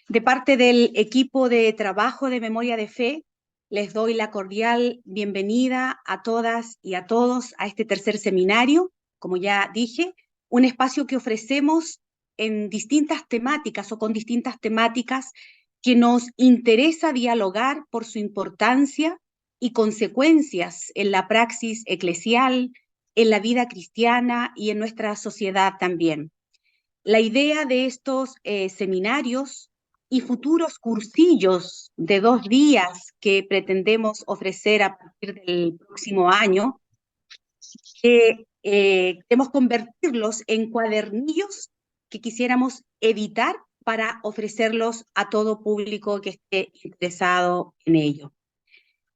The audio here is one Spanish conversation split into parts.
De parte del equipo de trabajo de Memoria de Fe, les doy la cordial bienvenida a todas y a todos a este tercer seminario, como ya dije, un espacio que ofrecemos en distintas temáticas o con distintas temáticas que nos interesa dialogar por su importancia y consecuencias en la praxis eclesial, en la vida cristiana y en nuestra sociedad también. La idea de estos seminarios y futuros cursillos de 2 días que pretendemos ofrecer a partir del próximo año, queremos convertirlos en cuadernillos que quisiéramos editar para ofrecerlos a todo público que esté interesado en ello.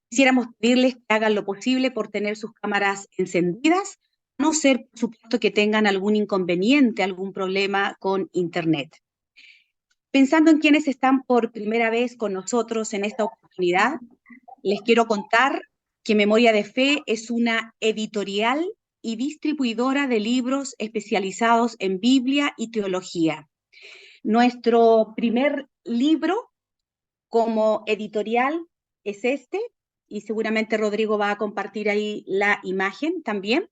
Quisiéramos pedirles que hagan lo posible por tener sus cámaras encendidas, a no ser, por supuesto, que tengan algún inconveniente, algún problema con Internet. Pensando en quienes están por primera vez con nosotros en esta oportunidad, les quiero contar que Memoria de Fe es una editorial y distribuidora de libros especializados en Biblia y teología. Nuestro primer libro como editorial es este, y seguramente Rodrigo va a compartir ahí la imagen también,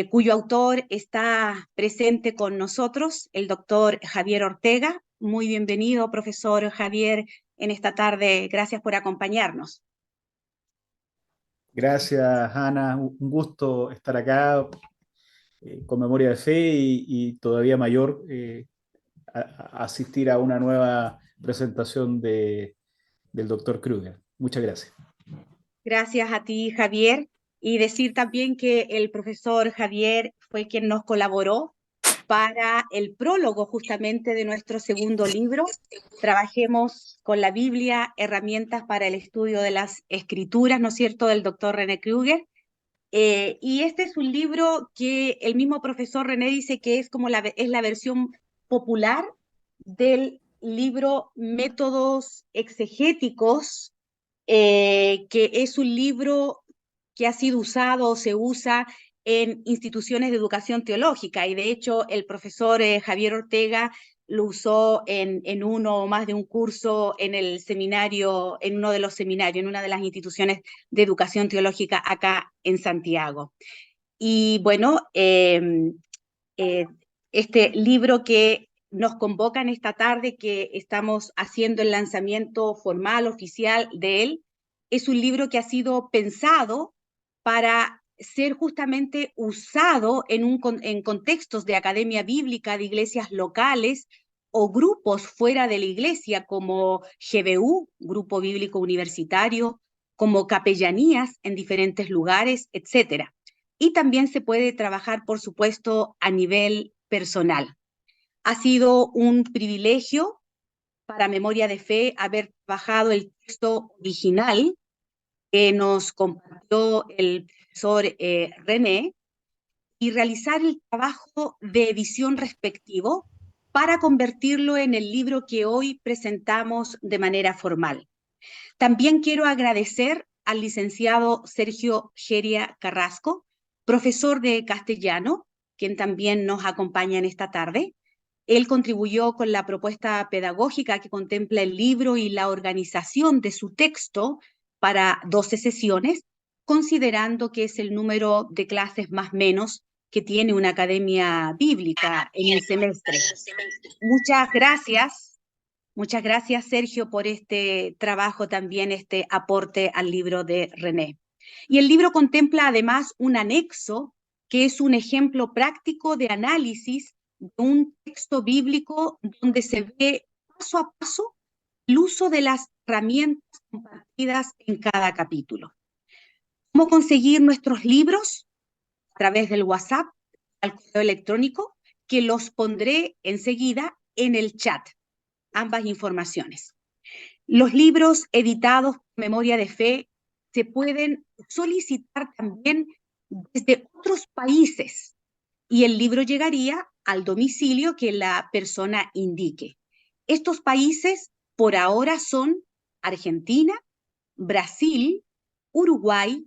cuyo autor está presente con nosotros, el doctor Javier Ortega. Muy bienvenido, profesor Javier, en esta tarde. Gracias por acompañarnos. Gracias, Ana. Un gusto estar acá con Memoria de Fe y todavía mayor asistir a una nueva presentación del doctor Kruger. Muchas gracias. Gracias a ti, Javier. Y decir también que el profesor Javier fue quien nos colaboró para el prólogo justamente de nuestro segundo libro. Trabajemos con la Biblia, herramientas para el estudio de las escrituras, ¿no es cierto?, del doctor René Kruger. Y este es un libro que el mismo profesor René dice que es como es la versión popular del libro Métodos Exegéticos, que es un libro que ha sido usado o se usa en instituciones de educación teológica, y de hecho el profesor Javier Ortega lo usó en uno o más de un curso en el seminario, en uno de los seminarios, en una de las instituciones de educación teológica acá en Santiago. Y bueno, este libro que nos convoca en esta tarde, que estamos haciendo el lanzamiento formal, oficial de él, es un libro que ha sido pensado para ser justamente usado en contextos de academia bíblica, de iglesias locales o grupos fuera de la iglesia, como GBU, Grupo Bíblico Universitario, como capellanías en diferentes lugares, etcétera. Y también se puede trabajar, por supuesto, a nivel personal. Ha sido un privilegio para Memoria de Fe haber trabajado el texto original que nos compartió el profesor René y realizar el trabajo de edición respectivo para convertirlo en el libro que hoy presentamos de manera formal. También quiero agradecer al licenciado Sergio Geria Carrasco, profesor de castellano, quien también nos acompaña en esta tarde. Él contribuyó con la propuesta pedagógica que contempla el libro y la organización de su texto para 12 sesiones, considerando que es el número de clases más menos que tiene una academia bíblica en el semestre. Muchas gracias. Muchas gracias, Sergio, por este trabajo también, este aporte al libro de René. Y el libro contempla además un anexo que es un ejemplo práctico de análisis de un texto bíblico donde se ve paso a paso el uso de las herramientas compartidas en cada capítulo. ¿Cómo conseguir nuestros libros? A través del WhatsApp, al correo electrónico, que los pondré enseguida en el chat. Ambas informaciones. Los libros editados por Memoria de Fe se pueden solicitar también desde otros países y el libro llegaría al domicilio que la persona indique. Estos países por ahora son Argentina, Brasil, Uruguay,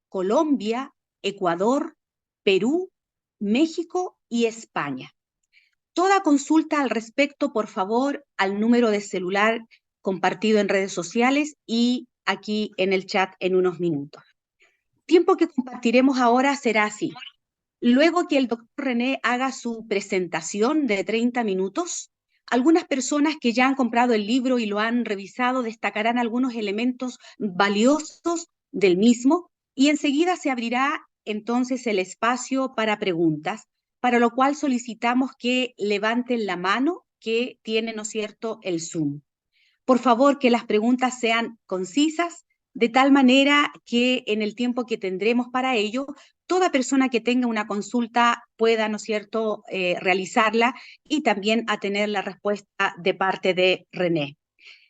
Colombia, Ecuador, Perú, México y España. Toda consulta al respecto, por favor, al número de celular compartido en redes sociales y aquí en el chat en unos minutos. Tiempo que compartiremos ahora será así. Luego que el doctor René haga su presentación de 30 minutos, algunas personas que ya han comprado el libro y lo han revisado destacarán algunos elementos valiosos del mismo y enseguida se abrirá entonces el espacio para preguntas, para lo cual solicitamos que levanten la mano que tiene, ¿no es cierto?, el Zoom. Por favor, que las preguntas sean concisas, de tal manera que en el tiempo que tendremos para ello, toda persona que tenga una consulta pueda, ¿no es cierto?, realizarla y también a tener la respuesta de parte de René.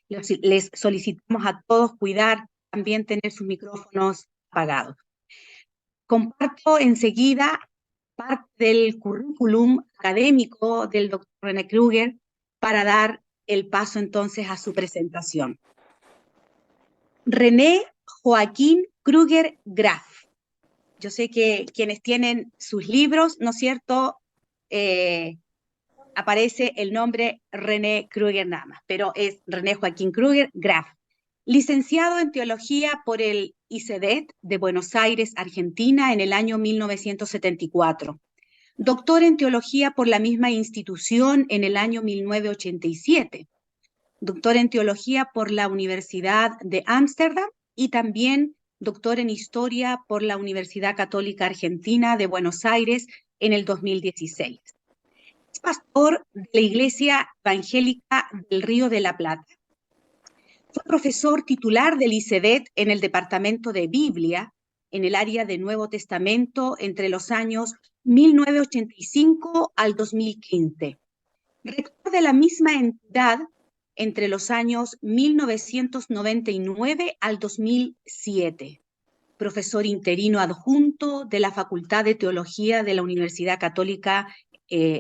Les solicitamos a todos cuidar, también tener sus micrófonos apagados. Comparto enseguida parte del currículum académico del doctor René Kruger para dar el paso entonces a su presentación. René Joaquín Kruger Graf. Yo sé que quienes tienen sus libros, ¿no es cierto?, aparece el nombre René Kruger nada más, pero es René Joaquín Kruger Graf. Licenciado en Teología por el ICEDET de Buenos Aires, Argentina, en el año 1974. Doctor en Teología por la misma institución en el año 1987. Doctor en Teología por la Universidad de Ámsterdam y también doctor en Historia por la Universidad Católica Argentina de Buenos Aires en el 2016. Es pastor de la Iglesia Evangélica del Río de la Plata. Fue profesor titular del ICEDET en el Departamento de Biblia, en el área de Nuevo Testamento, entre los años 1985 al 2015. Rector de la misma entidad entre los años 1999 al 2007. Profesor interino adjunto de la Facultad de Teología de la Universidad Católica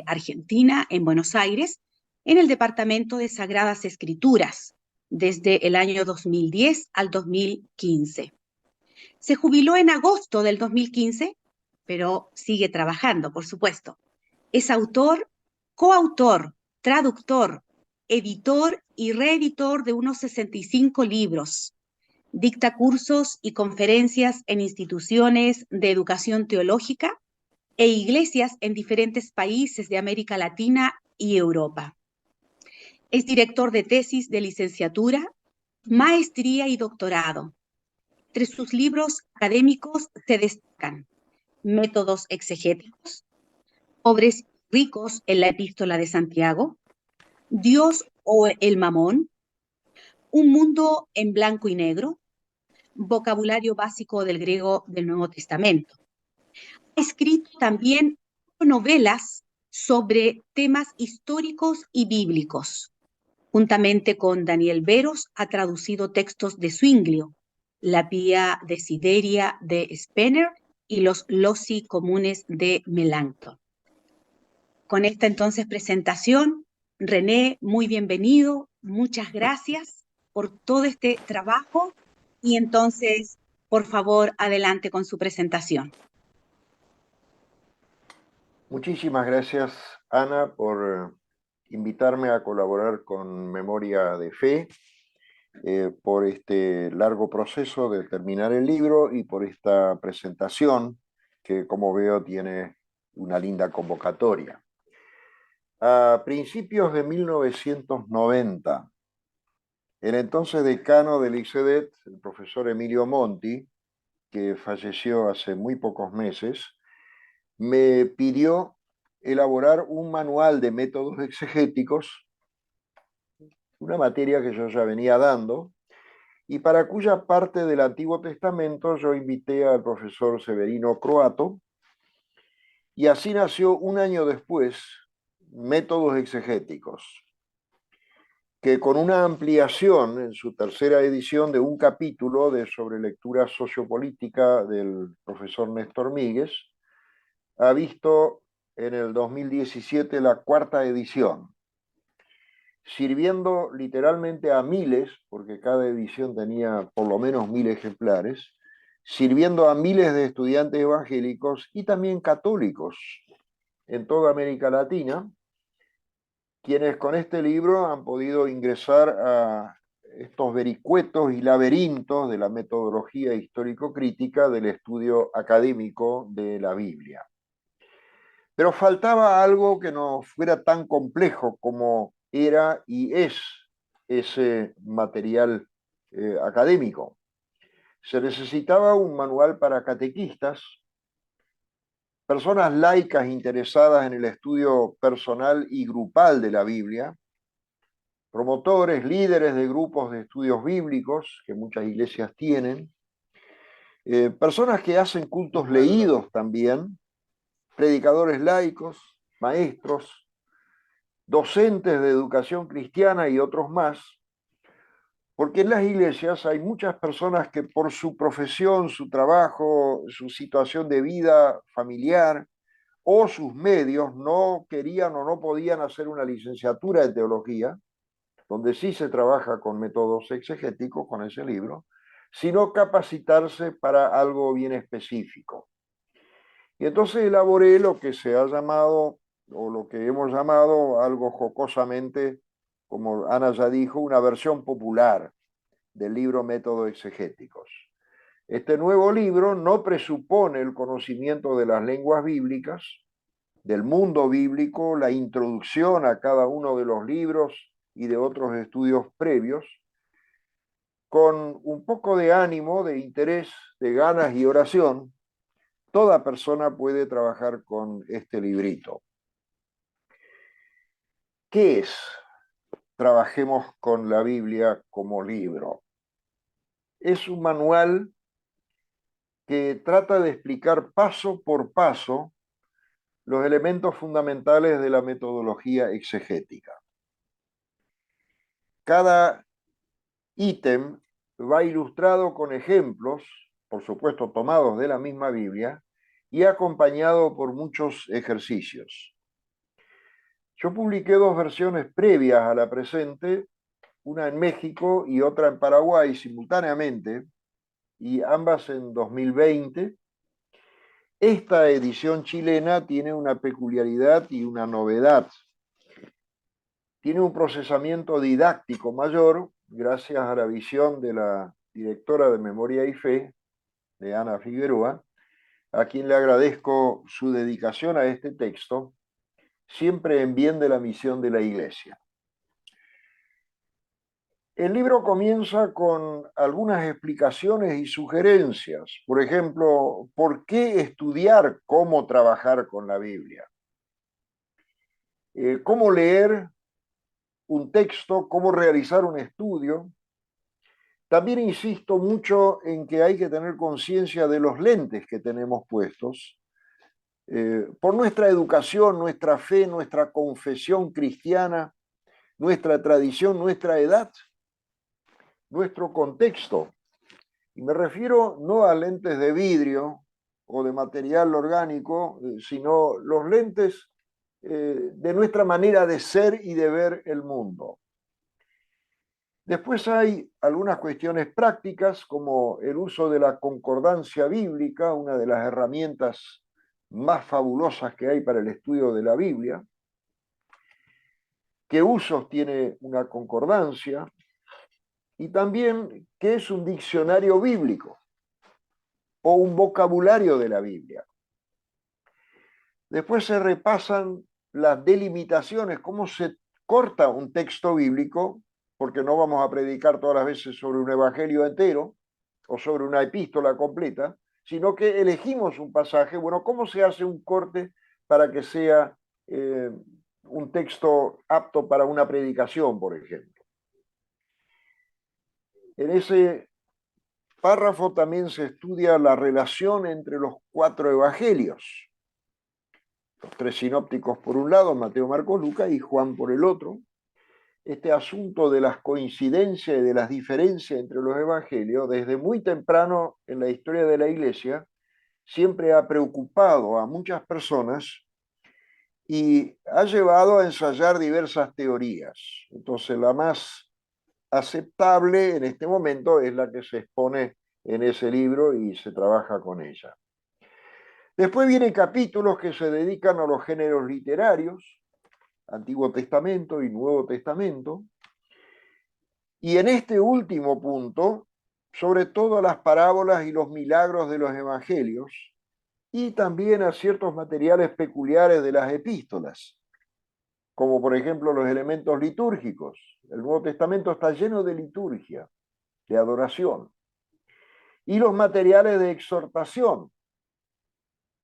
Argentina en Buenos Aires, en el Departamento de Sagradas Escrituras, desde el año 2010 al 2015. Se jubiló en agosto del 2015, pero sigue trabajando, por supuesto. Es autor, coautor, traductor, editor y reeditor de unos 65 libros. Dicta cursos y conferencias en instituciones de educación teológica e iglesias en diferentes países de América Latina y Europa. Es director de tesis de licenciatura, maestría y doctorado. Entre sus libros académicos se destacan Métodos exegéticos, Pobres ricos en la Epístola de Santiago, Dios o el Mamón, Un mundo en blanco y negro, Vocabulario básico del griego del Nuevo Testamento. Ha escrito también novelas sobre temas históricos y bíblicos. Juntamente con Daniel Veros ha traducido textos de Zwinglio, La Pía Desideria de Spener y los Loci comunes de Melanchthon. Con esta entonces presentación, René, muy bienvenido, muchas gracias por todo este trabajo y entonces, por favor, adelante con su presentación. Muchísimas gracias, Ana, por invitarme a colaborar con Memoria de Fe, por este largo proceso de terminar el libro y por esta presentación que, como veo, tiene una linda convocatoria. A principios de 1990, el entonces decano del ICEDET, el profesor Emilio Monti, que falleció hace muy pocos meses, me pidió elaborar un manual de métodos exegéticos, una materia que yo ya venía dando, y para cuya parte del Antiguo Testamento yo invité al profesor Severino Croato, y así nació un año después Métodos exegéticos, que con una ampliación en su tercera edición de un capítulo sobre lectura sociopolítica del profesor Néstor Míguez, ha visto en el 2017 la cuarta edición, sirviendo literalmente a miles, porque cada edición tenía por lo menos 1000 ejemplares, sirviendo a miles de estudiantes evangélicos y también católicos en toda América Latina, quienes con este libro han podido ingresar a estos vericuetos y laberintos de la metodología histórico-crítica del estudio académico de la Biblia. Pero faltaba algo que no fuera tan complejo como era y es ese material académico. Se necesitaba un manual para catequistas, personas laicas interesadas en el estudio personal y grupal de la Biblia, promotores, líderes de grupos de estudios bíblicos, que muchas iglesias tienen, personas que hacen cultos leídos también, predicadores laicos, maestros, docentes de educación cristiana y otros más, porque en las iglesias hay muchas personas que por su profesión, su trabajo, su situación de vida familiar o sus medios no querían o no podían hacer una licenciatura de teología, donde sí se trabaja con métodos exegéticos, con ese libro, sino capacitarse para algo bien específico. Y entonces elaboré lo que se ha llamado, o lo que hemos llamado algo jocosamente, como Ana ya dijo, una versión popular del libro Métodos Exegéticos. Este nuevo libro no presupone el conocimiento de las lenguas bíblicas, del mundo bíblico, la introducción a cada uno de los libros y de otros estudios previos, con un poco de ánimo, de interés, de ganas y oración, toda persona puede trabajar con este librito. ¿Qué es? Trabajemos con la Biblia como libro. Es un manual que trata de explicar paso por paso los elementos fundamentales de la metodología exegética. Cada ítem va ilustrado con ejemplos, por supuesto tomados de la misma Biblia, y acompañado por muchos ejercicios. Yo publiqué dos versiones previas a la presente, una en México y otra en Paraguay simultáneamente, y ambas en 2020. Esta edición chilena tiene una peculiaridad y una novedad. Tiene un procesamiento didáctico mayor, gracias a la visión de la directora de Memoria y Fe, de Ana Figueroa, a quien le agradezco su dedicación a este texto, siempre en bien de la misión de la Iglesia. El libro comienza con algunas explicaciones y sugerencias. Por ejemplo, ¿por qué estudiar cómo trabajar con la Biblia? ¿Cómo leer un texto? ¿Cómo realizar un estudio? También insisto mucho en que hay que tener conciencia de los lentes que tenemos puestos. Por nuestra educación, nuestra fe, nuestra confesión cristiana, nuestra tradición, nuestra edad, nuestro contexto. Y me refiero no a lentes de vidrio o de material orgánico, sino los lentes de nuestra manera de ser y de ver el mundo. Después hay algunas cuestiones prácticas, como el uso de la concordancia bíblica, una de las herramientas más fabulosas que hay para el estudio de la Biblia. ¿Qué usos tiene una concordancia? Y también, ¿qué es un diccionario bíblico o un vocabulario de la Biblia? Después se repasan las delimitaciones, cómo se corta un texto bíblico, porque no vamos a predicar todas las veces sobre un evangelio entero o sobre una epístola completa, sino que elegimos un pasaje. Bueno, ¿cómo se hace un corte para que sea un texto apto para una predicación, por ejemplo? En ese párrafo también se estudia la relación entre los 4 evangelios. Los 3 sinópticos por un lado, Mateo, Marcos, Lucas, y Juan por el otro. Este asunto de las coincidencias y de las diferencias entre los evangelios, desde muy temprano en la historia de la Iglesia, siempre ha preocupado a muchas personas y ha llevado a ensayar diversas teorías. Entonces, la más aceptable en este momento es la que se expone en ese libro y se trabaja con ella. Después vienen capítulos que se dedican a los géneros literarios, Antiguo Testamento y Nuevo Testamento. Y en este último punto, sobre todo a las parábolas y los milagros de los evangelios, y también a ciertos materiales peculiares de las epístolas, como por ejemplo los elementos litúrgicos. El Nuevo Testamento está lleno de liturgia, de adoración, y los materiales de exhortación,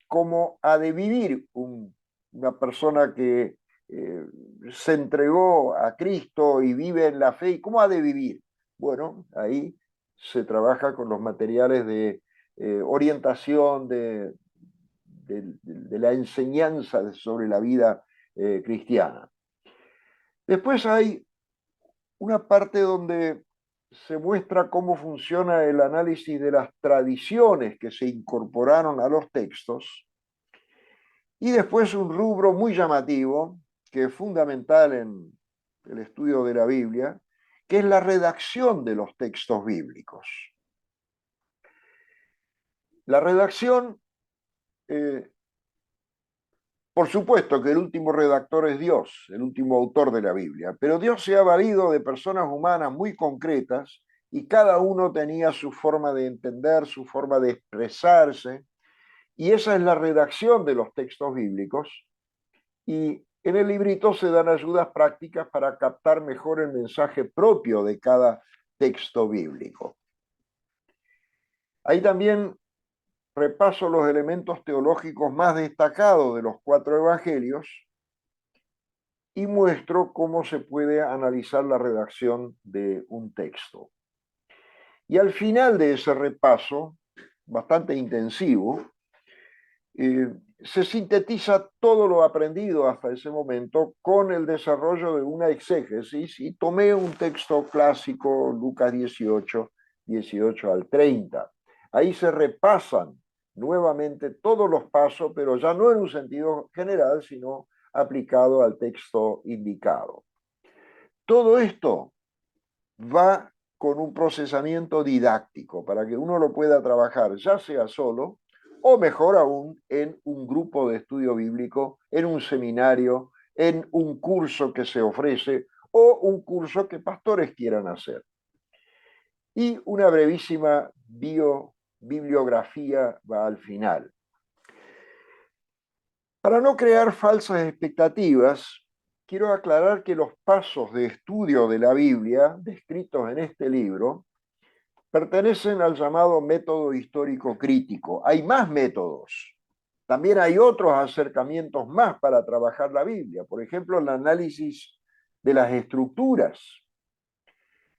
cómo ha de vivir una persona que se entregó a Cristo y vive en la fe, y cómo ha de vivir. Bueno, ahí se trabaja con los materiales de orientación, de la enseñanza sobre la vida cristiana. Después hay una parte donde se muestra cómo funciona el análisis de las tradiciones que se incorporaron a los textos, y después un rubro muy llamativo, que es fundamental en el estudio de la Biblia, que es la redacción de los textos bíblicos. La redacción, por supuesto que el último redactor es Dios, el último autor de la Biblia, pero Dios se ha valido de personas humanas muy concretas y cada uno tenía su forma de entender, su forma de expresarse, y esa es la redacción de los textos bíblicos. Y en el librito se dan ayudas prácticas para captar mejor el mensaje propio de cada texto bíblico. Ahí también repaso los elementos teológicos más destacados de los 4 evangelios y muestro cómo se puede analizar la redacción de un texto. Y al final de ese repaso, bastante intensivo, se sintetiza todo lo aprendido hasta ese momento con el desarrollo de una exégesis, y tomé un texto clásico, Lucas 18, 18 al 30. Ahí se repasan nuevamente todos los pasos, pero ya no en un sentido general, sino aplicado al texto indicado. Todo esto va con un procesamiento didáctico para que uno lo pueda trabajar, ya sea solo, o mejor aún, en un grupo de estudio bíblico, en un seminario, en un curso que se ofrece o un curso que pastores quieran hacer. Y una brevísima bibliografía va al final. Para no crear falsas expectativas, quiero aclarar que los pasos de estudio de la Biblia, descritos en este libro, pertenecen al llamado método histórico crítico. Hay más métodos. También hay otros acercamientos más para trabajar la Biblia. Por ejemplo, el análisis de las estructuras,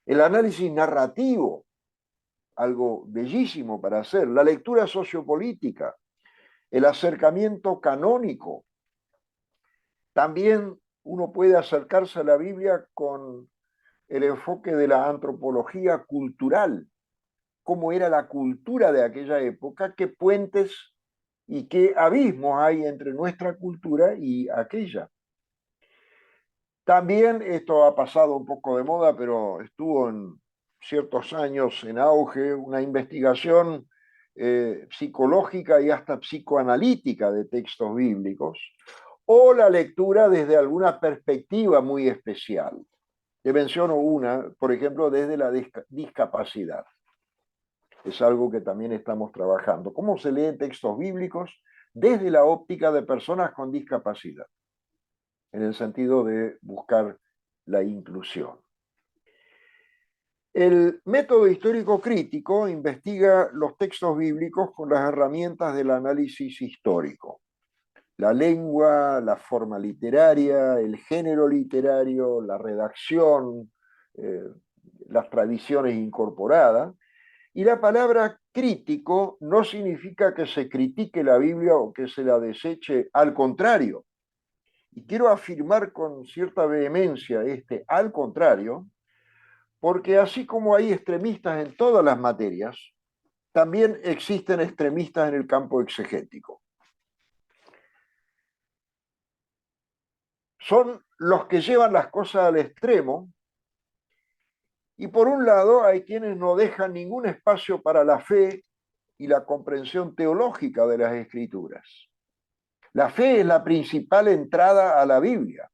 el análisis narrativo, algo bellísimo para hacer, la lectura sociopolítica, el acercamiento canónico. También uno puede acercarse a la Biblia con el enfoque de la antropología cultural, cómo era la cultura de aquella época, qué puentes y qué abismos hay entre nuestra cultura y aquella. También esto ha pasado un poco de moda, pero estuvo en ciertos años en auge una investigación psicológica y hasta psicoanalítica de textos bíblicos, o la lectura desde alguna perspectiva muy especial. Te menciono una, por ejemplo, desde la discapacidad. Es algo que también estamos trabajando. ¿Cómo se leen textos bíblicos desde la óptica de personas con discapacidad? En el sentido de buscar la inclusión. El método histórico crítico investiga los textos bíblicos con las herramientas del análisis histórico. La lengua, la forma literaria, el género literario, la redacción, las tradiciones incorporadas. Y la palabra crítico no significa que se critique la Biblia o que se la deseche, al contrario. Y quiero afirmar con cierta vehemencia al contrario, porque así como hay extremistas en todas las materias, también existen extremistas en el campo exegético. Son los que llevan las cosas al extremo, y por un lado hay quienes no dejan ningún espacio para la fe y la comprensión teológica de las Escrituras. La fe es la principal entrada a la Biblia.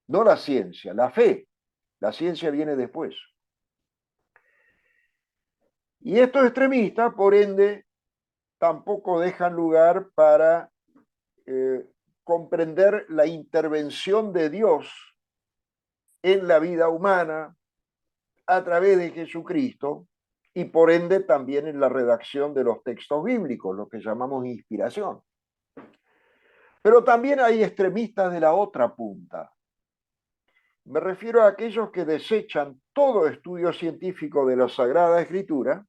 no la ciencia, la fe. La ciencia viene después. Y estos extremistas, por ende, tampoco dejan lugar para comprender la intervención de Dios en la vida humana a través de Jesucristo y por ende también en la redacción de los textos bíblicos, lo que llamamos inspiración. Pero también hay extremistas de la otra punta. Me refiero a aquellos que desechan todo estudio científico de la Sagrada Escritura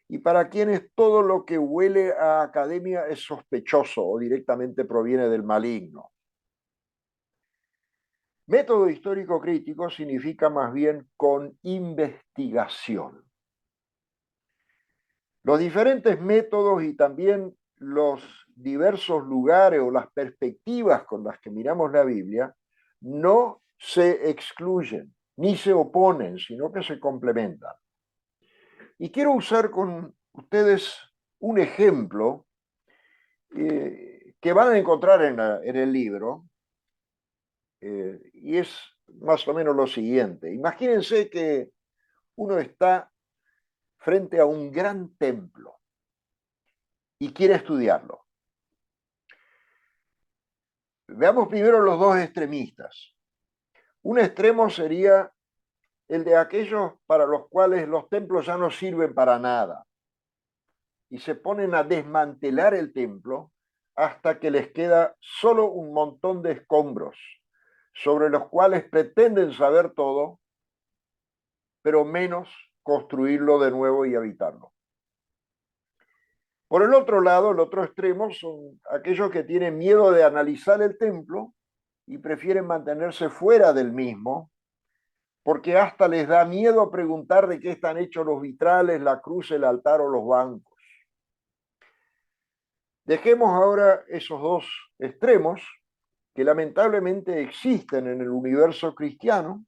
y para quienes todo lo que huele a academia es sospechoso o directamente proviene del maligno. Método histórico crítico significa más bien con investigación. Los diferentes métodos y también los diversos lugares o las perspectivas con las que miramos la Biblia no se excluyen ni se oponen, sino que se complementan. Y quiero usar con ustedes un ejemplo que van a encontrar en el libro, y es más o menos lo siguiente. Imagínense que uno está frente a un gran templo y quiere estudiarlo. Veamos primero los dos extremistas. Un extremo sería el de aquellos para los cuales los templos ya no sirven para nada y se ponen a desmantelar el templo hasta que les queda solo un montón de escombros sobre los cuales pretenden saber todo, pero menos construirlo de nuevo y habitarlo. Por el otro lado, el otro extremo son aquellos que tienen miedo de analizar el templo y prefieren mantenerse fuera del mismo, porque hasta les da miedo preguntar de qué están hechos los vitrales, la cruz, el altar o los bancos. Dejemos ahora esos dos extremos que lamentablemente existen en el universo cristiano,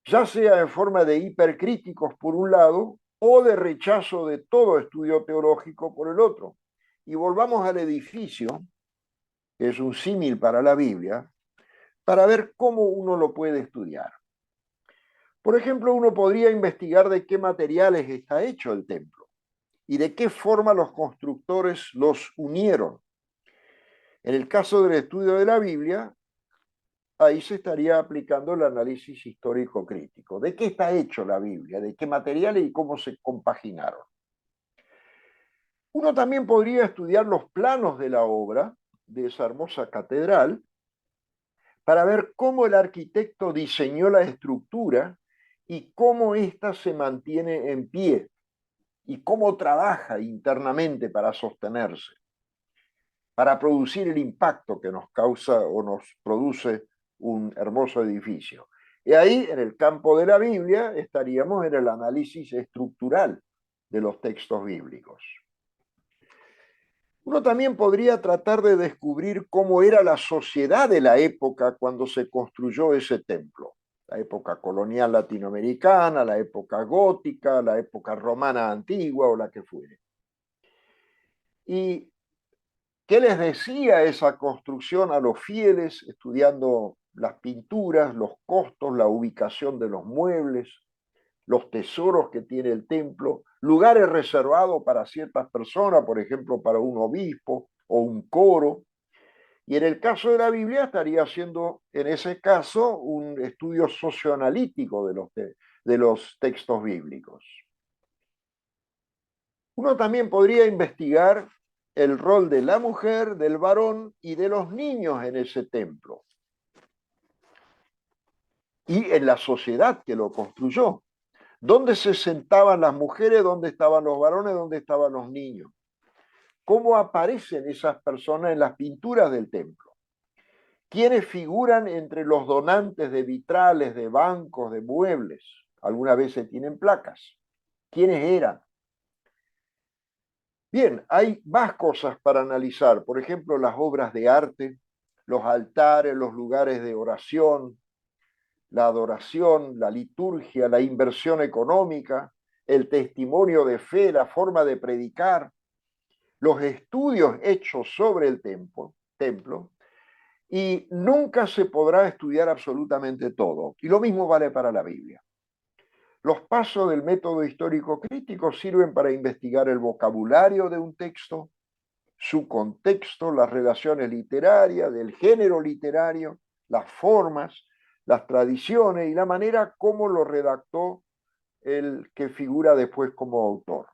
ya sea en forma de hipercríticos por un lado o de rechazo de todo estudio teológico por el otro. Y volvamos al edificio, que es un símil para la Biblia, para ver cómo uno lo puede estudiar. Por ejemplo, uno podría investigar de qué materiales está hecho el templo y de qué forma los constructores los unieron. En el caso del estudio de la Biblia, ahí se estaría aplicando el análisis histórico crítico. ¿De qué está hecho la Biblia? ¿De qué materiales y cómo se compaginaron? Uno también podría estudiar los planos de la obra de esa hermosa catedral para ver cómo el arquitecto diseñó la estructura y cómo ésta se mantiene en pie y cómo trabaja internamente para sostenerse, para producir el impacto que nos causa o nos produce un hermoso edificio. Y ahí, en el campo de la Biblia, estaríamos en el análisis estructural de los textos bíblicos. Uno también podría tratar de descubrir cómo era la sociedad de la época cuando se construyó ese templo. La época colonial latinoamericana, la época gótica, la época romana antigua o la que fuere. ¿Y qué les decía esa construcción a los fieles, estudiando las pinturas, los costos, la ubicación de los muebles, los tesoros que tiene el templo, lugares reservados para ciertas personas, por ejemplo, para un obispo o un coro? Y en el caso de la Biblia estaría haciendo, en ese caso, un estudio socioanalítico de los textos bíblicos. Uno también podría investigar el rol de la mujer, del varón y de los niños en ese templo y en la sociedad que lo construyó. ¿Dónde se sentaban las mujeres? ¿Dónde estaban los varones? ¿Dónde estaban los niños? ¿Cómo aparecen esas personas en las pinturas del templo? ¿Quiénes figuran entre los donantes de vitrales, de bancos, de muebles? Algunas veces tienen placas. ¿Quiénes eran? Bien, hay más cosas para analizar. Por ejemplo, las obras de arte, los altares, los lugares de oración, la adoración, la liturgia, la inversión económica, el testimonio de fe, la forma de predicar, los estudios hechos sobre el templo y nunca se podrá estudiar absolutamente todo. Y lo mismo vale para la Biblia. Los pasos del método histórico crítico sirven para investigar el vocabulario de un texto, su contexto, las relaciones literarias, del género literario, las formas, las tradiciones y la manera como lo redactó el que figura después como autor.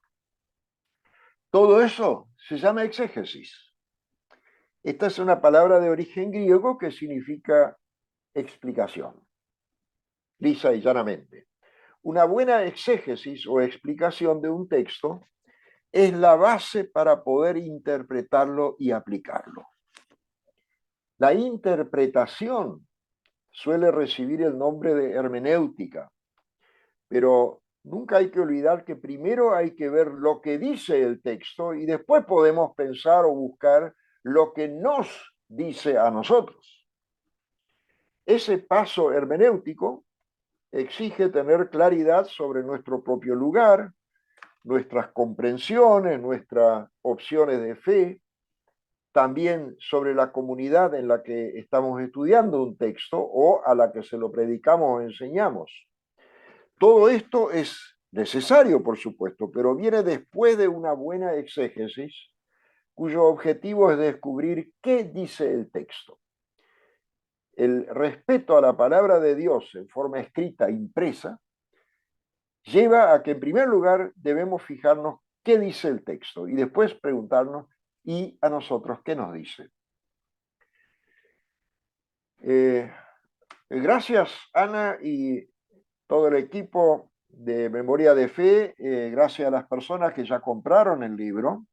Todo eso se llama exégesis. Esta es una palabra de origen griego que significa explicación, lisa y llanamente. Una buena exégesis o explicación de un texto es la base para poder interpretarlo y aplicarlo. La interpretación suele recibir el nombre de hermenéutica, pero nunca hay que olvidar que primero hay que ver lo que dice el texto y después podemos pensar o buscar lo que nos dice a nosotros. Ese paso hermenéutico exige tener claridad sobre nuestro propio lugar, nuestras comprensiones, nuestras opciones de fe, también sobre la comunidad en la que estamos estudiando un texto o a la que se lo predicamos o enseñamos. Todo esto es necesario, por supuesto, pero viene después de una buena exégesis cuyo objetivo es descubrir qué dice el texto. El respeto a la palabra de Dios en forma escrita, impresa, lleva a que en primer lugar debemos fijarnos qué dice el texto y después preguntarnos, ¿y a nosotros qué nos dice? Gracias, Ana, y todo el equipo de Memoria de Fe, gracias a las personas que ya compraron el libro,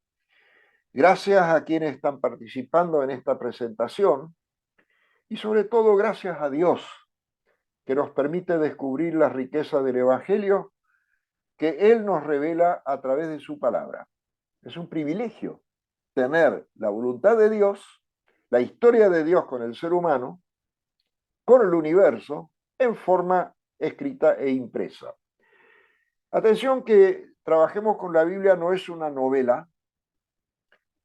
gracias a quienes están participando en esta presentación y sobre todo gracias a Dios que nos permite descubrir la riqueza del Evangelio que Él nos revela a través de su palabra. Es un privilegio tener la voluntad de Dios, la historia de Dios con el ser humano, con el universo, en forma escrita e impresa. Atención que trabajemos con la Biblia no es una novela,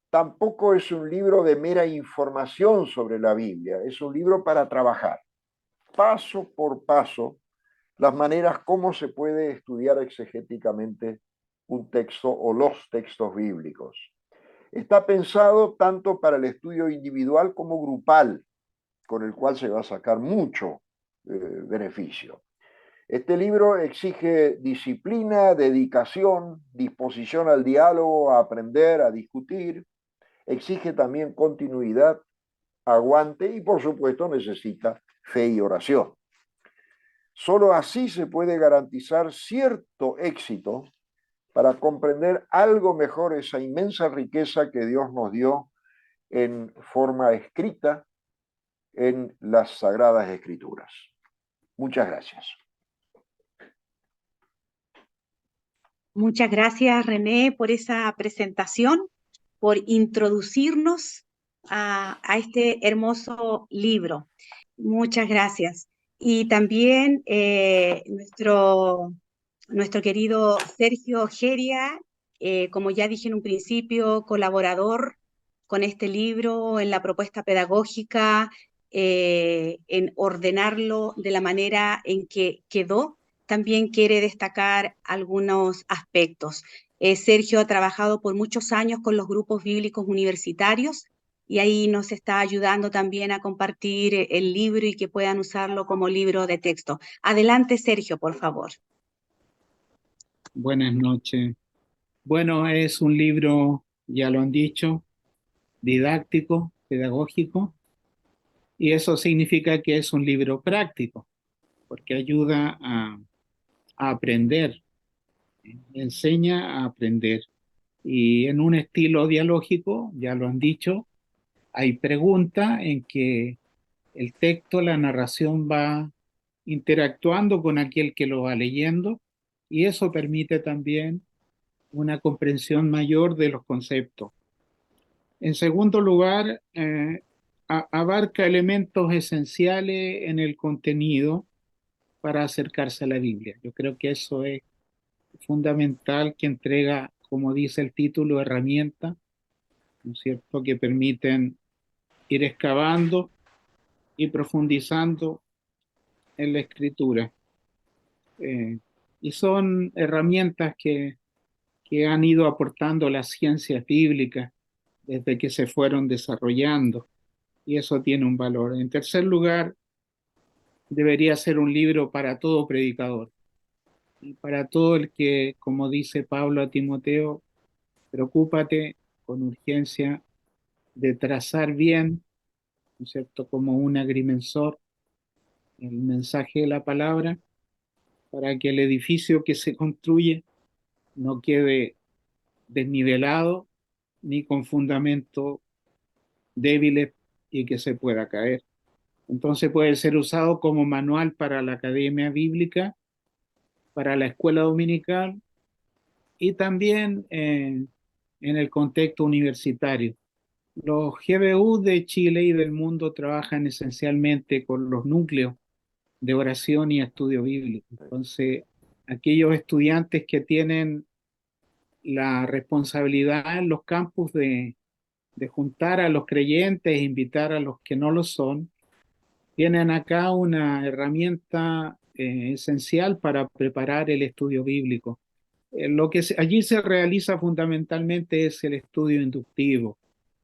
tampoco es un libro de mera información sobre la Biblia, es un libro para trabajar, paso por paso, las maneras como se puede estudiar exegéticamente un texto o los textos bíblicos. Está pensado tanto para el estudio individual como grupal, con el cual se va a sacar mucho beneficio. Este libro exige disciplina, dedicación, disposición al diálogo, a aprender, a discutir. Exige también continuidad, aguante y por supuesto necesita fe y oración. Solo así se puede garantizar cierto éxito para comprender algo mejor esa inmensa riqueza que Dios nos dio en forma escrita en las Sagradas Escrituras. Muchas gracias. Muchas gracias, René, por esa presentación, por introducirnos a este hermoso libro. Muchas gracias. Y también nuestro querido Sergio Geria, como ya dije en un principio, colaborador con este libro en la propuesta pedagógica, en ordenarlo de la manera en que quedó, también quiere destacar algunos aspectos. Sergio ha trabajado por muchos años con los grupos bíblicos universitarios y ahí nos está ayudando también a compartir el libro y que puedan usarlo como libro de texto. Adelante, Sergio, por favor. Buenas noches. Bueno, es un libro, ya lo han dicho, didáctico, pedagógico, y eso significa que es un libro práctico, porque ayuda a aprender, enseña a aprender. Y en un estilo dialógico, ya lo han dicho, hay preguntas en que el texto, la narración va interactuando con aquel que lo va leyendo, y eso permite también una comprensión mayor de los conceptos. En segundo lugar, abarca elementos esenciales en el contenido para acercarse a la Biblia. Yo creo que eso es fundamental, que entrega, como dice el título, herramientas, ¿no es cierto?, que permiten ir excavando y profundizando en la escritura. Y son herramientas que han ido aportando las ciencias bíblicas desde que se fueron desarrollando, y eso tiene un valor. En tercer lugar, debería ser un libro para todo predicador y para todo el que, como dice Pablo a Timoteo, preocúpate con urgencia de trazar bien, ¿no es cierto?, como un agrimensor, el mensaje de la palabra, para que el edificio que se construye no quede desnivelado ni con fundamentos débiles y que se pueda caer. Entonces puede ser usado como manual para la academia bíblica, para la escuela dominical y también en el contexto universitario. Los GBU de Chile y del mundo trabajan esencialmente con los núcleos de oración y estudio bíblico. Entonces, aquellos estudiantes que tienen la responsabilidad en los campus de juntar a los creyentes e invitar a los que no lo son, tienen acá una herramienta esencial para preparar el estudio bíblico. Lo que allí se realiza fundamentalmente es el estudio inductivo,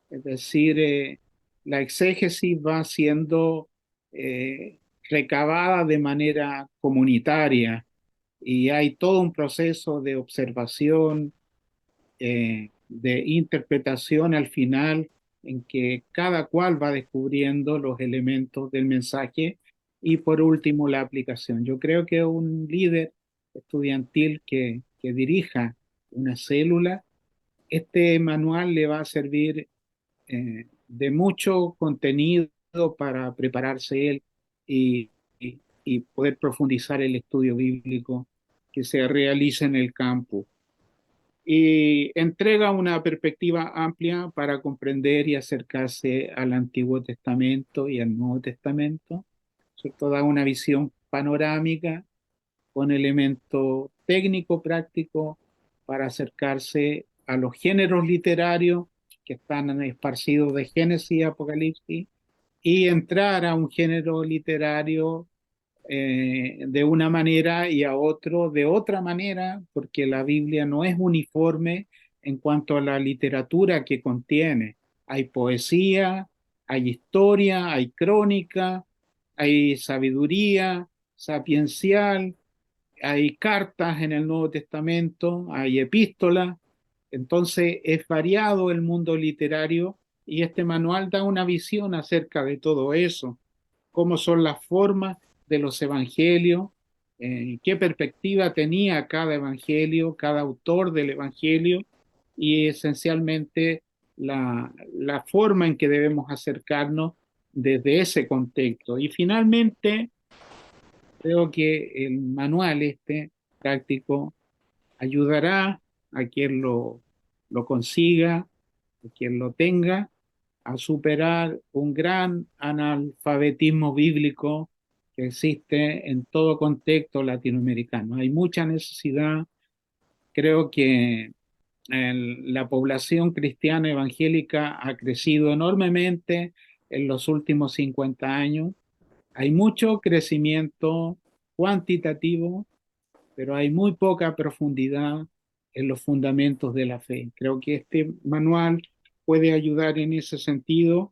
es decir, la exégesis va siendo recabada de manera comunitaria y hay todo un proceso de observación, de interpretación al final, en que cada cual va descubriendo los elementos del mensaje y por último la aplicación. Yo creo que un líder estudiantil que dirija una célula, este manual le va a servir de mucho contenido para prepararse él y poder profundizar el estudio bíblico que se realiza en el campo. Y entrega una perspectiva amplia para comprender y acercarse al Antiguo Testamento y al Nuevo Testamento, ¿cierto? Da una visión panorámica con elemento técnico práctico para acercarse a los géneros literarios que están esparcidos de Génesis y Apocalipsis y entrar a un género literario de una manera y a otro de otra manera, porque la Biblia no es uniforme en cuanto a la literatura que contiene. Hay poesía, hay historia, hay crónica, hay sabiduría sapiencial, hay cartas en el Nuevo Testamento, hay epístolas. Entonces es variado el mundo literario y este manual da una visión acerca de todo eso, cómo son las formas de los evangelios, qué perspectiva tenía cada evangelio, cada autor del evangelio y esencialmente la forma en que debemos acercarnos desde ese contexto. Y finalmente, creo que el manual este práctico ayudará a quien lo consiga, a quien lo tenga, a superar un gran analfabetismo bíblico que existe en todo contexto latinoamericano. Hay mucha necesidad, creo que la población cristiana evangélica ha crecido enormemente en los últimos 50 años. Hay mucho crecimiento cuantitativo, pero hay muy poca profundidad en los fundamentos de la fe. Creo que este manual puede ayudar en ese sentido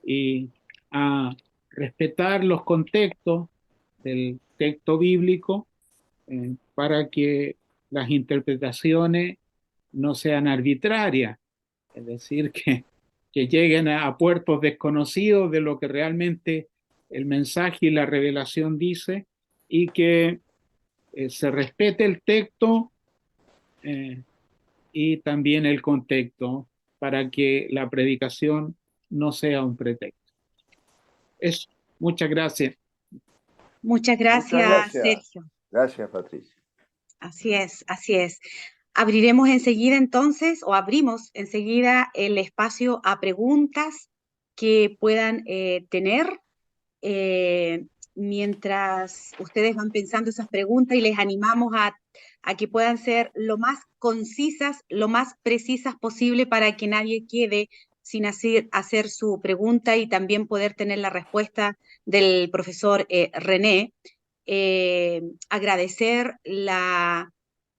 y a respetar los contextos del texto bíblico para que las interpretaciones no sean arbitrarias, es decir, que lleguen a puertos desconocidos de lo que realmente el mensaje y la revelación dice y que se respete el texto y también el contexto para que la predicación no sea un pretexto. Eso. Muchas gracias. Muchas gracias, Sergio. Gracias, Patricia. Así es, así es. Abriremos enseguida entonces, o abrimos enseguida el espacio a preguntas que puedan tener mientras ustedes van pensando esas preguntas y les animamos a que puedan ser lo más concisas, lo más precisas posible para que nadie quede sin hacer su pregunta y también poder tener la respuesta del profesor René.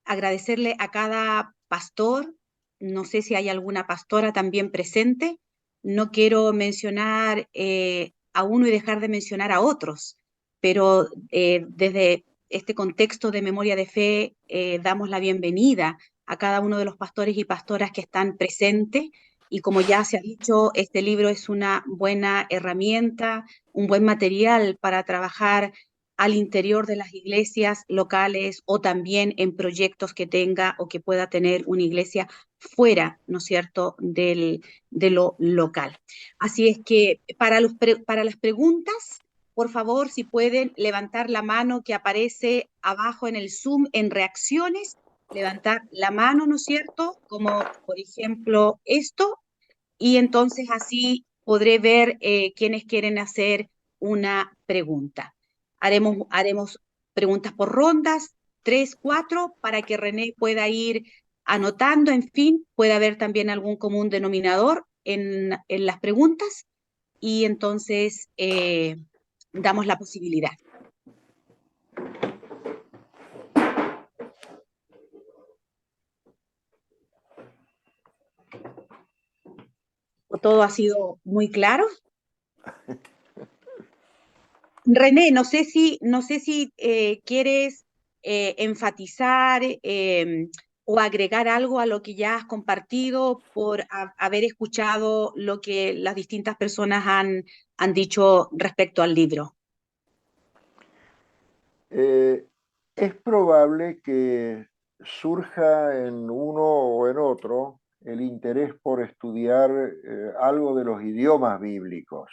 Agradecerle a cada pastor, no sé si hay alguna pastora también presente, no quiero mencionar a uno y dejar de mencionar a otros, pero desde este contexto de Memoria de Fe damos la bienvenida a cada uno de los pastores y pastoras que están presentes. Y como ya se ha dicho, este libro es una buena herramienta, un buen material para trabajar al interior de las iglesias locales o también en proyectos que tenga o que pueda tener una iglesia fuera, ¿no es cierto?, de lo local. Así es que para las preguntas, por favor, si pueden levantar la mano que aparece abajo en el Zoom en reacciones, levantar la mano, ¿no es cierto?, como por ejemplo esto, y entonces así podré ver quienes quieren hacer una pregunta. Haremos preguntas por rondas, 3, 4, para que René pueda ir anotando, en fin, puede haber también algún común denominador en las preguntas y entonces damos la posibilidad. ¿Todo ha sido muy claro? René, no sé si quieres enfatizar o agregar algo a lo que ya has compartido por haber escuchado lo que las distintas personas han dicho respecto al libro. Es probable que surja en uno o en otro el interés por estudiar algo de los idiomas bíblicos.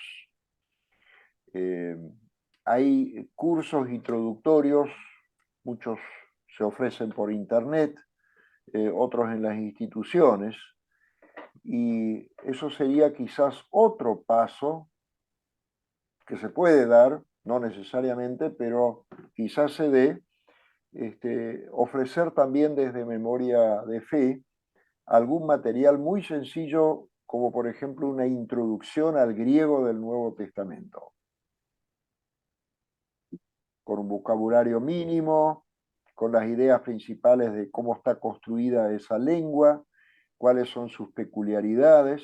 Hay cursos introductorios, muchos se ofrecen por internet, otros en las instituciones, y eso sería quizás otro paso que se puede dar, no necesariamente, pero quizás se dé, ofrecer también desde Memoria de Fe algún material muy sencillo, como por ejemplo una introducción al griego del Nuevo Testamento, con un vocabulario mínimo, con las ideas principales de cómo está construida esa lengua, cuáles son sus peculiaridades,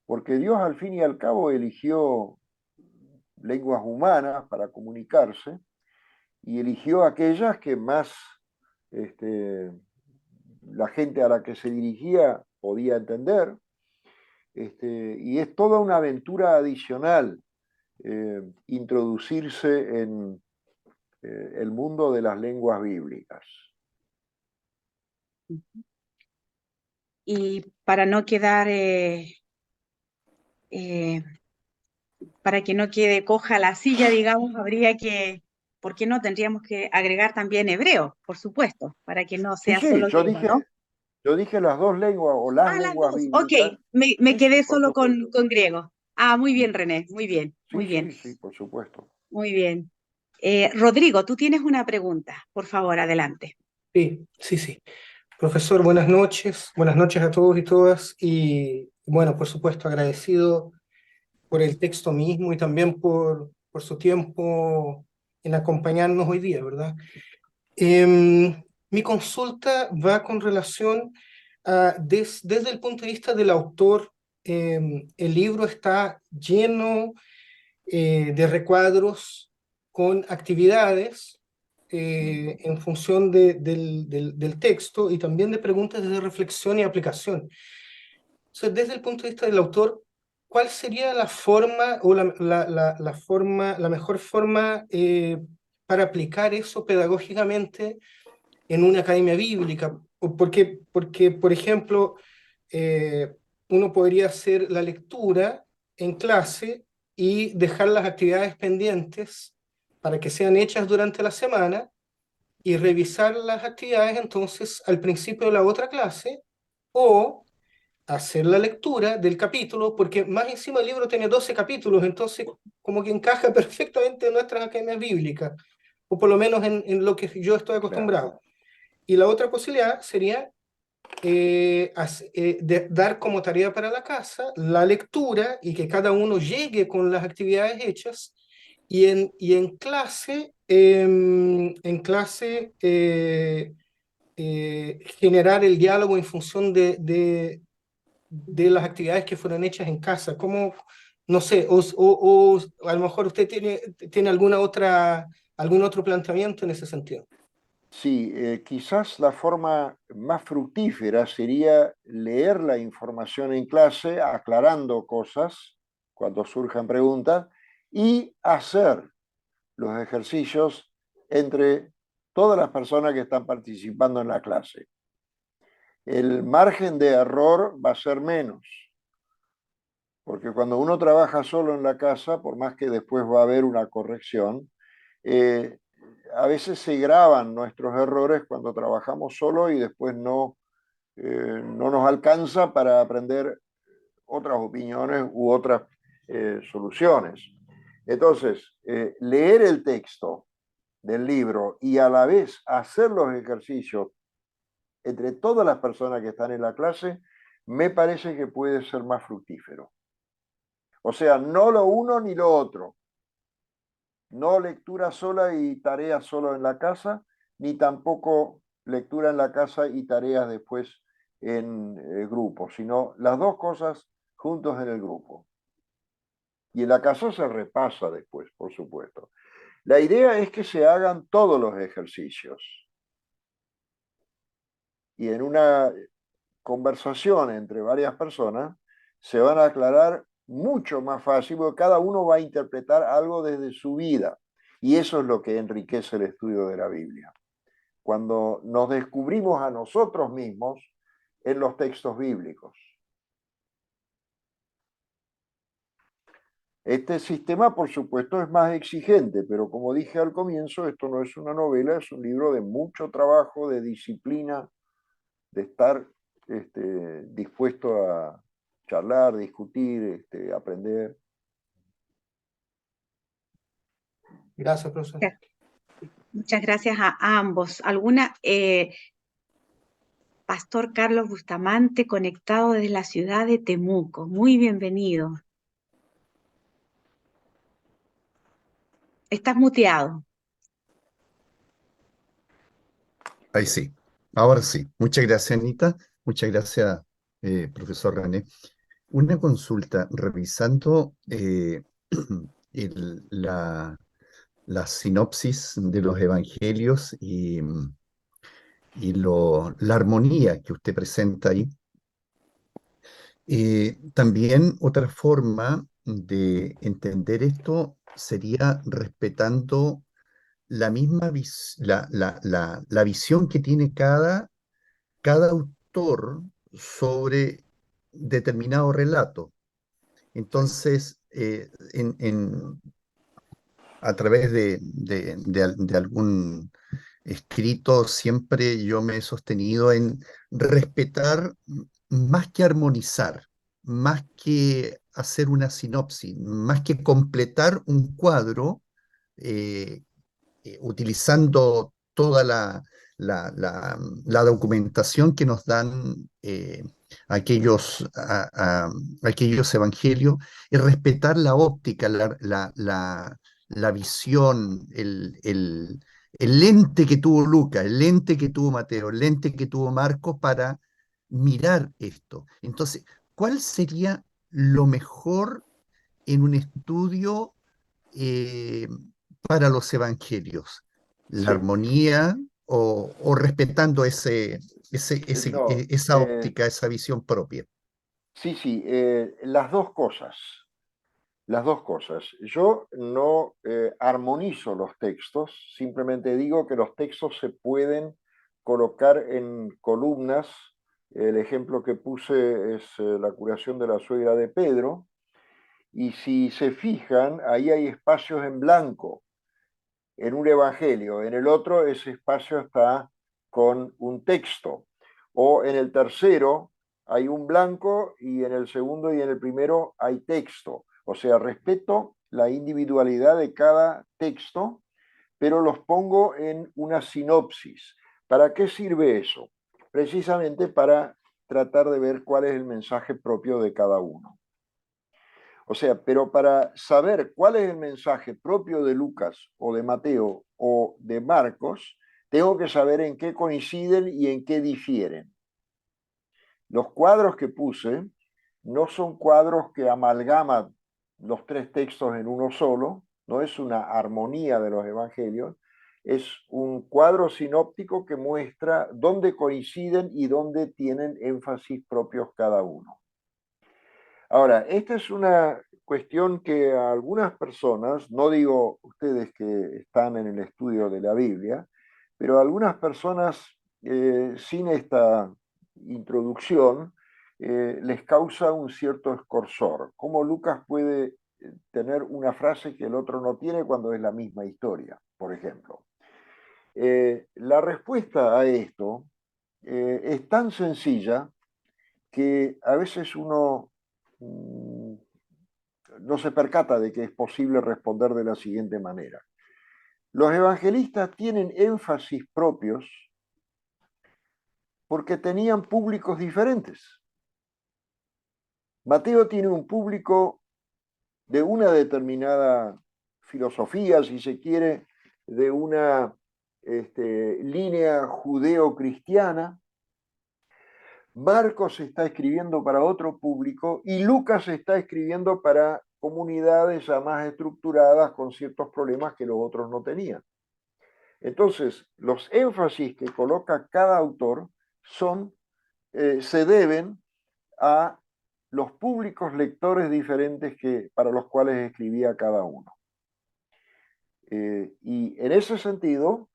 porque Dios al fin y al cabo eligió lenguas humanas para comunicarse y eligió aquellas que más la gente a la que se dirigía podía entender, y es toda una aventura adicional introducirse en el mundo de las lenguas bíblicas. Y para no quedar, para que no quede coja la silla, digamos, ¿por qué no tendríamos que agregar también hebreo, por supuesto, para que no Sí, sea sí, solo griego, ¿no? yo dije las dos lenguas o las Las lenguas dos, ok, bíblicas. me Sí, quedé sí, por solo supuesto. con griego. Muy bien, René, muy bien, muy Sí, bien, sí, sí, por supuesto. muy bien. Rodrigo, tú tienes una pregunta, por favor, adelante. Sí, sí, sí. Profesor, buenas noches a todos y todas, y bueno, por supuesto, agradecido por el texto mismo y también por su tiempo en acompañarnos hoy día, ¿verdad? Mi consulta va con relación a, desde el punto de vista del autor, el libro está lleno de recuadros con actividades en función del texto y también de preguntas de reflexión y aplicación. Entonces, desde el punto de vista del autor, ¿cuál sería la forma o la mejor forma para aplicar eso pedagógicamente en una academia bíblica? Porque por ejemplo, eh, uno podría hacer la lectura en clase y dejar las actividades pendientes para que sean hechas durante la semana y revisar las actividades entonces al principio de la otra clase, o hacer la lectura del capítulo, porque más encima el libro tiene 12 capítulos, entonces como que encaja perfectamente en nuestras academias bíblicas, o por lo menos en lo que yo estoy Claro. acostumbrado. Y la otra posibilidad sería dar como tarea para la casa la lectura y que cada uno llegue con las actividades hechas y en clase, generar el diálogo en función de las actividades que fueron hechas en casa. ¿Cómo, no sé, o a lo mejor usted tiene algún otro planteamiento en ese sentido? Sí, quizás la forma más fructífera sería leer la información en clase, aclarando cosas cuando surjan preguntas, y hacer los ejercicios entre todas las personas que están participando en la clase. El margen de error va a ser menos, porque cuando uno trabaja solo en la casa, por más que después va a haber una corrección, a veces se graban nuestros errores cuando trabajamos solo y después no nos alcanza para aprender otras opiniones u otras soluciones. Entonces, leer el texto del libro y a la vez hacer los ejercicios entre todas las personas que están en la clase, me parece que puede ser más fructífero. O sea, no lo uno ni lo otro. No lectura sola y tareas solo en la casa, ni tampoco lectura en la casa y tareas después en grupo, sino las dos cosas juntos en el grupo. Y en la casa se repasa después, por supuesto. La idea es que se hagan todos los ejercicios. Y en una conversación entre varias personas se van a aclarar mucho más fácil, porque cada uno va a interpretar algo desde su vida. Y eso es lo que enriquece el estudio de la Biblia. Cuando nos descubrimos a nosotros mismos en los textos bíblicos. Este sistema, por supuesto, es más exigente, pero como dije al comienzo, esto no es una novela, es un libro de mucho trabajo, de disciplina, de estar dispuesto a charlar, discutir, aprender. Gracias, profesor. Muchas gracias a ambos. Pastor Carlos Bustamante, conectado desde la ciudad de Temuco. Muy bienvenido. Estás muteado. Ahí sí, ahora sí. Muchas gracias, Anita. Muchas gracias, profesor René. Una consulta, revisando la sinopsis de los evangelios y la armonía que usted presenta ahí. También otra forma de entender esto sería respetando la misma la visión que tiene cada autor sobre determinado relato. Entonces, a través de algún escrito, siempre yo me he sostenido en respetar más que armonizar, más que hacer una sinopsis, más que completar un cuadro, eh, utilizando toda la documentación que nos dan aquellos evangelios, y respetar la óptica, la visión, el lente que tuvo Lucas, el lente que tuvo Mateo, el lente que tuvo Marcos para mirar esto. Entonces, ¿cuál sería lo mejor en un estudio eh, para los evangelios? ¿La Sí. armonía o respetando No, esa óptica, esa visión propia? sí, las dos cosas. Las dos cosas. Yo no armonizo los textos, simplemente digo que los textos se pueden colocar en columnas. El ejemplo que puse es la curación de la suegra de Pedro, y si se fijan, ahí hay espacios en blanco en un evangelio, en el otro ese espacio está con un texto, o en el tercero hay un blanco y en el segundo y en el primero hay texto. O sea, respeto la individualidad de cada texto, pero los pongo en una sinopsis. ¿Para qué sirve eso? precisamente para tratar de ver cuál es el mensaje propio de cada uno. O sea, pero para saber cuál es el mensaje propio de Lucas o de Mateo o de Marcos, tengo que saber en qué coinciden y en qué difieren. Los cuadros que puse no son cuadros que amalgaman los tres textos en uno solo, no es una armonía de los evangelios, es un cuadro sinóptico que muestra dónde coinciden y dónde tienen énfasis propios cada uno. Ahora, esta es una cuestión que a algunas personas, no digo ustedes que están en el estudio de la Biblia, pero a algunas personas sin esta introducción les causa un cierto escorsor. ¿Cómo Lucas puede tener una frase que el otro no tiene cuando es la misma historia, por ejemplo? La respuesta a esto es tan sencilla que a veces uno no se percata de que es posible responder de la siguiente manera. Los evangelistas tienen énfasis propios porque tenían públicos diferentes. Mateo tiene un público de una determinada filosofía, si se quiere, de una línea judeo-cristiana. Marcos está escribiendo para otro público y Lucas está escribiendo para comunidades ya más estructuradas con ciertos problemas que los otros no tenían. Entonces, los énfasis que coloca cada autor se deben a los públicos lectores diferentes para los cuales escribía cada uno. Y en ese sentido,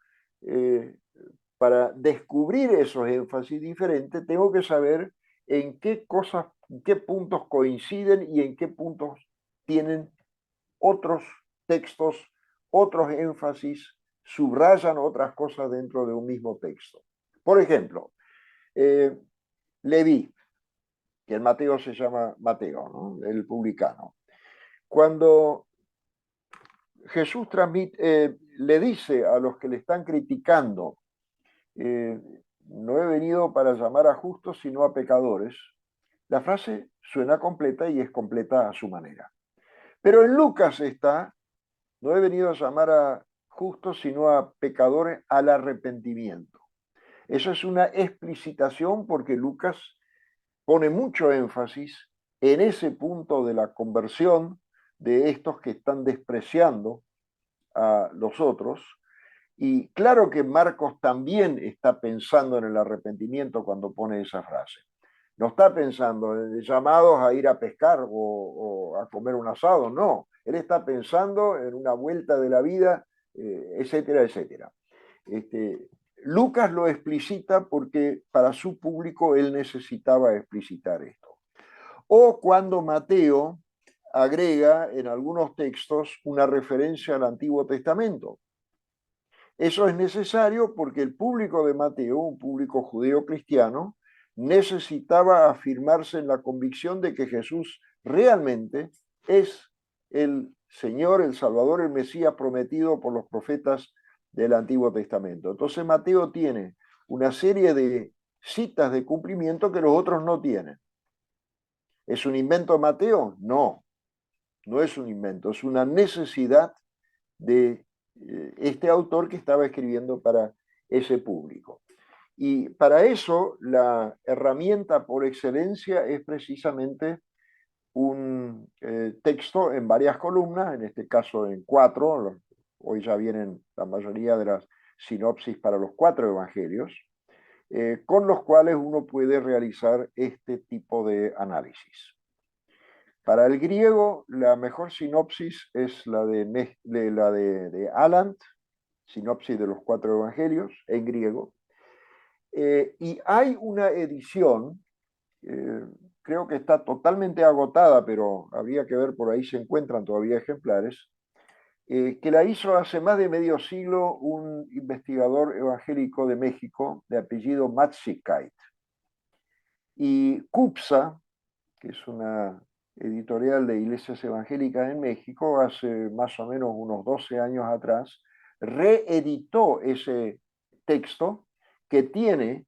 para descubrir esos énfasis diferentes, tengo que saber en qué cosas, en qué puntos coinciden y en qué puntos tienen otros textos, otros énfasis, subrayan otras cosas dentro de un mismo texto. Por ejemplo, Leví, que en Mateo se llama Mateo, ¿no? El publicano. Cuando Jesús le dice a los que le están criticando, no he venido para llamar a justos sino a pecadores, la frase suena completa y es completa a su manera. Pero en Lucas está, no he venido a llamar a justos sino a pecadores al arrepentimiento. Eso es una explicitación porque Lucas pone mucho énfasis en ese punto de la conversión de estos que están despreciando a los otros. Y claro que Marcos también está pensando en el arrepentimiento cuando pone esa frase. No está pensando en llamados a ir a pescar o a comer un asado, no. Él está pensando en una vuelta de la vida, etcétera, etcétera. Lucas lo explicita porque para su público él necesitaba explicitar esto. O cuando Mateo agrega en algunos textos una referencia al Antiguo Testamento. Eso es necesario porque el público de Mateo, un público judeo-cristiano, necesitaba afirmarse en la convicción de que Jesús realmente es el Señor, el Salvador, el Mesías prometido por los profetas del Antiguo Testamento. Entonces Mateo tiene una serie de citas de cumplimiento que los otros no tienen. ¿Es un invento de Mateo? No, no es un invento, es una necesidad de este autor que estaba escribiendo para ese público. Y para eso la herramienta por excelencia es precisamente un texto en varias columnas, en este caso en 4, hoy ya vienen la mayoría de las sinopsis para los 4 evangelios, con los cuales uno puede realizar este tipo de análisis. Para el griego, la mejor sinopsis es la de Aland, sinopsis de los 4 evangelios en griego. Y hay una edición, creo que está totalmente agotada, pero habría que ver, por ahí se encuentran todavía ejemplares, que la hizo hace más de medio siglo un investigador evangélico de México de apellido Matzikait. Y CUPSA, que es una editorial de iglesias evangélicas en México, hace más o menos unos 12 años atrás, reeditó ese texto que tiene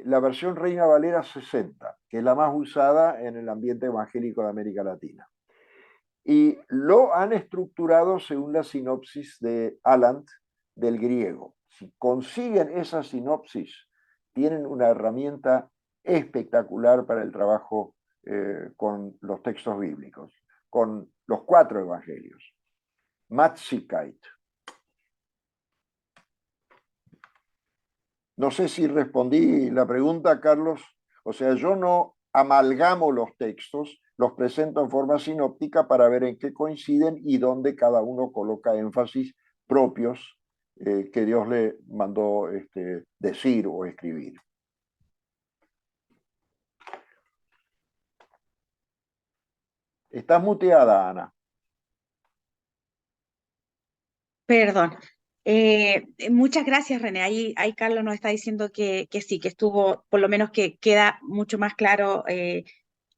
la versión Reina Valera 60, que es la más usada en el ambiente evangélico de América Latina. Y lo han estructurado según la sinopsis de Aland del griego. Si consiguen esa sinopsis, tienen una herramienta espectacular para el trabajo con los textos bíblicos, con los 4 evangelios. Matsikait. No sé si respondí la pregunta, Carlos. O sea, yo no amalgamo los textos, los presento en forma sinóptica para ver en qué coinciden y dónde cada uno coloca énfasis propios que Dios le mandó decir o escribir. Estás muteada, Ana. Perdón. Muchas gracias, René. Ahí Carlos nos está diciendo que sí, que estuvo, por lo menos que queda mucho más claro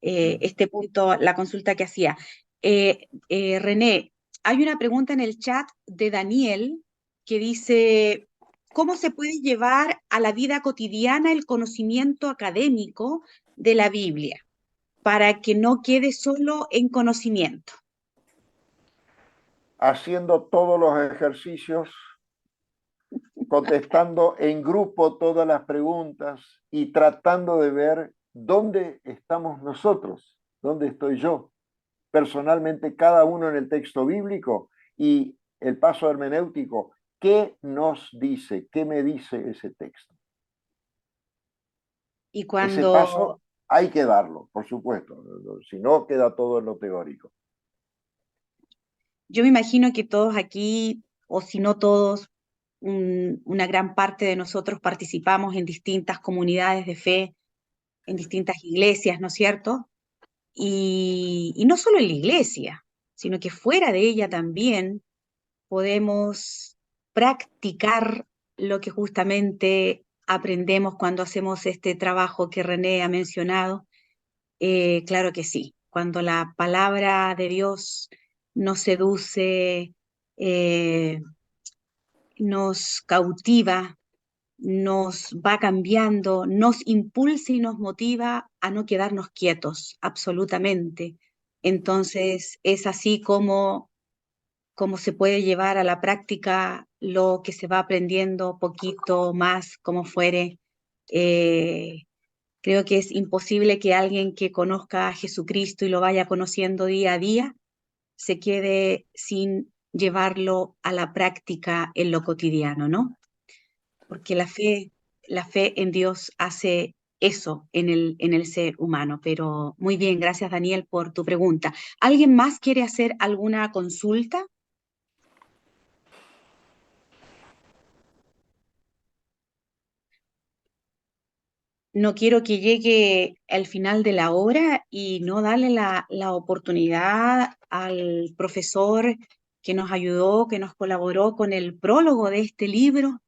este punto, la consulta que hacía. René, hay una pregunta en el chat de Daniel que dice, ¿cómo se puede llevar a la vida cotidiana el conocimiento académico de la Biblia para que no quede solo en conocimiento? Haciendo todos los ejercicios, contestando en grupo todas las preguntas y tratando de ver dónde estamos nosotros, dónde estoy yo, personalmente cada uno en el texto bíblico y el paso hermenéutico, ¿qué nos dice? ¿Qué me dice ese texto? Y Ese cuando paso hay que darlo, por supuesto, si no queda todo en lo teórico. yo me imagino que todos aquí, o si no todos, una gran parte de nosotros participamos en distintas comunidades de fe, en distintas iglesias, ¿no es cierto? Y no solo en la iglesia, sino que fuera de ella también podemos practicar lo que justamente aprendemos cuando hacemos este trabajo que René ha mencionado. Claro que sí, cuando la palabra de Dios nos seduce, eh, nos cautiva, nos va cambiando, nos impulsa y nos motiva a no quedarnos quietos, absolutamente. Entonces, es así como se puede llevar a la práctica lo que se va aprendiendo poquito más, como fuere. Eh, Creo que es imposible que alguien que conozca a Jesucristo y lo vaya conociendo día a día se quede sin llevarlo a la práctica en lo cotidiano, ¿no? Porque la fe en Dios hace eso en el ser humano. Pero muy bien, gracias Daniel por tu pregunta. ¿Alguien más quiere hacer alguna consulta? No quiero que llegue al final de la hora y no darle la oportunidad al profesor que nos ayudó, que nos colaboró con el prólogo de este libro.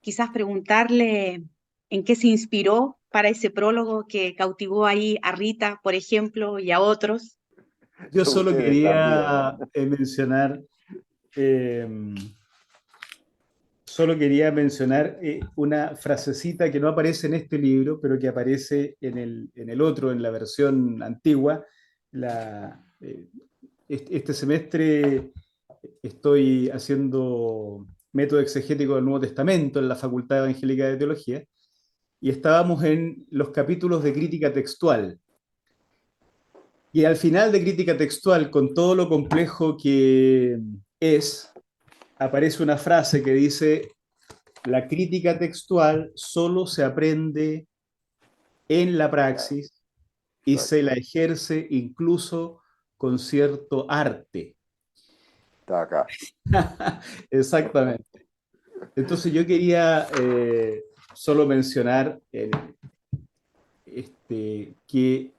Quizás preguntarle en qué se inspiró para ese prólogo que cautivó ahí a Rita, por ejemplo, y a otros. Yo solo Ustedes también. quería mencionar, eh, una frasecita que no aparece en este libro, pero que aparece en el otro, en la versión antigua. Este semestre estoy haciendo método exegético del Nuevo Testamento en la Facultad Evangélica de Teología y estábamos en los capítulos de crítica textual. Y al final de crítica textual, con todo lo complejo que es, aparece una frase que dice: la crítica textual solo se aprende en la praxis y se la ejerce incluso con cierto arte. Está acá. Exactamente. Entonces yo quería solo mencionar que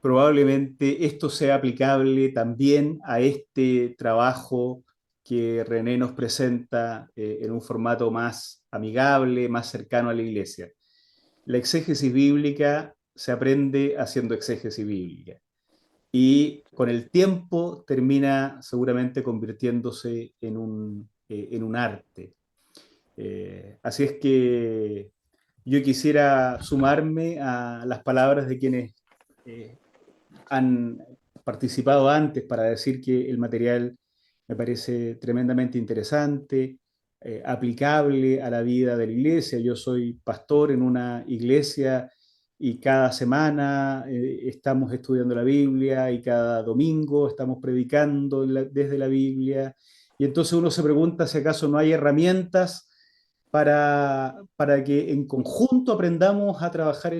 probablemente esto sea aplicable también a este trabajo que René nos presenta en un formato más amigable, más cercano a la iglesia. La exégesis bíblica se aprende haciendo exégesis bíblica y con el tiempo termina seguramente convirtiéndose en un arte. Así es que yo quisiera sumarme a las palabras de quienes han participado antes para decir que el material me parece tremendamente interesante, aplicable a la vida de la iglesia. Yo soy pastor en una iglesia y cada semana estamos estudiando la Biblia y cada domingo estamos predicando desde la Biblia. Y entonces uno se pregunta si acaso no hay herramientas para que en conjunto aprendamos a trabajar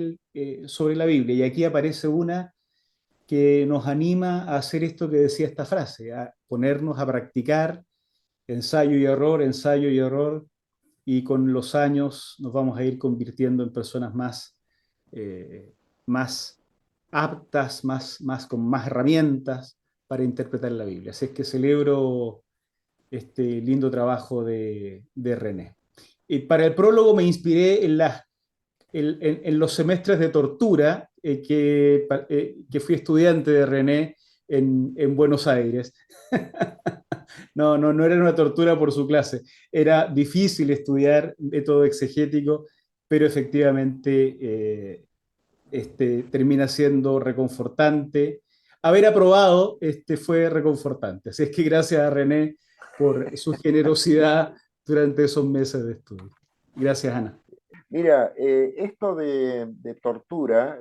sobre la Biblia. Y aquí aparece una que nos anima a hacer esto que decía esta frase, a ponernos a practicar ensayo y error, y con los años nos vamos a ir convirtiendo en personas más aptas, con más herramientas para interpretar la Biblia. Así es que celebro este lindo trabajo de René. Y para el prólogo me inspiré en los semestres de tortura que fui estudiante de René en Buenos Aires. No era una tortura por su clase, era difícil estudiar método exegético, pero efectivamente termina siendo reconfortante. Haber aprobado fue reconfortante, así es que gracias a René por su generosidad durante esos meses de estudio. Gracias, Ana. Mira, esto de tortura,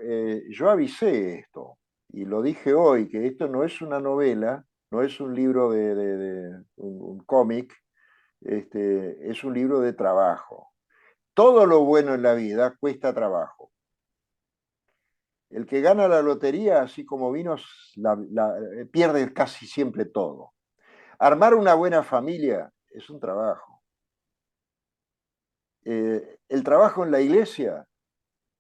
yo avisé esto y lo dije hoy, que esto no es una novela, no es un libro de un cómic, es un libro de trabajo. Todo lo bueno en la vida cuesta trabajo. El que gana la lotería, así como vinos, pierde casi siempre todo. Armar una buena familia es un trabajo. El trabajo en la iglesia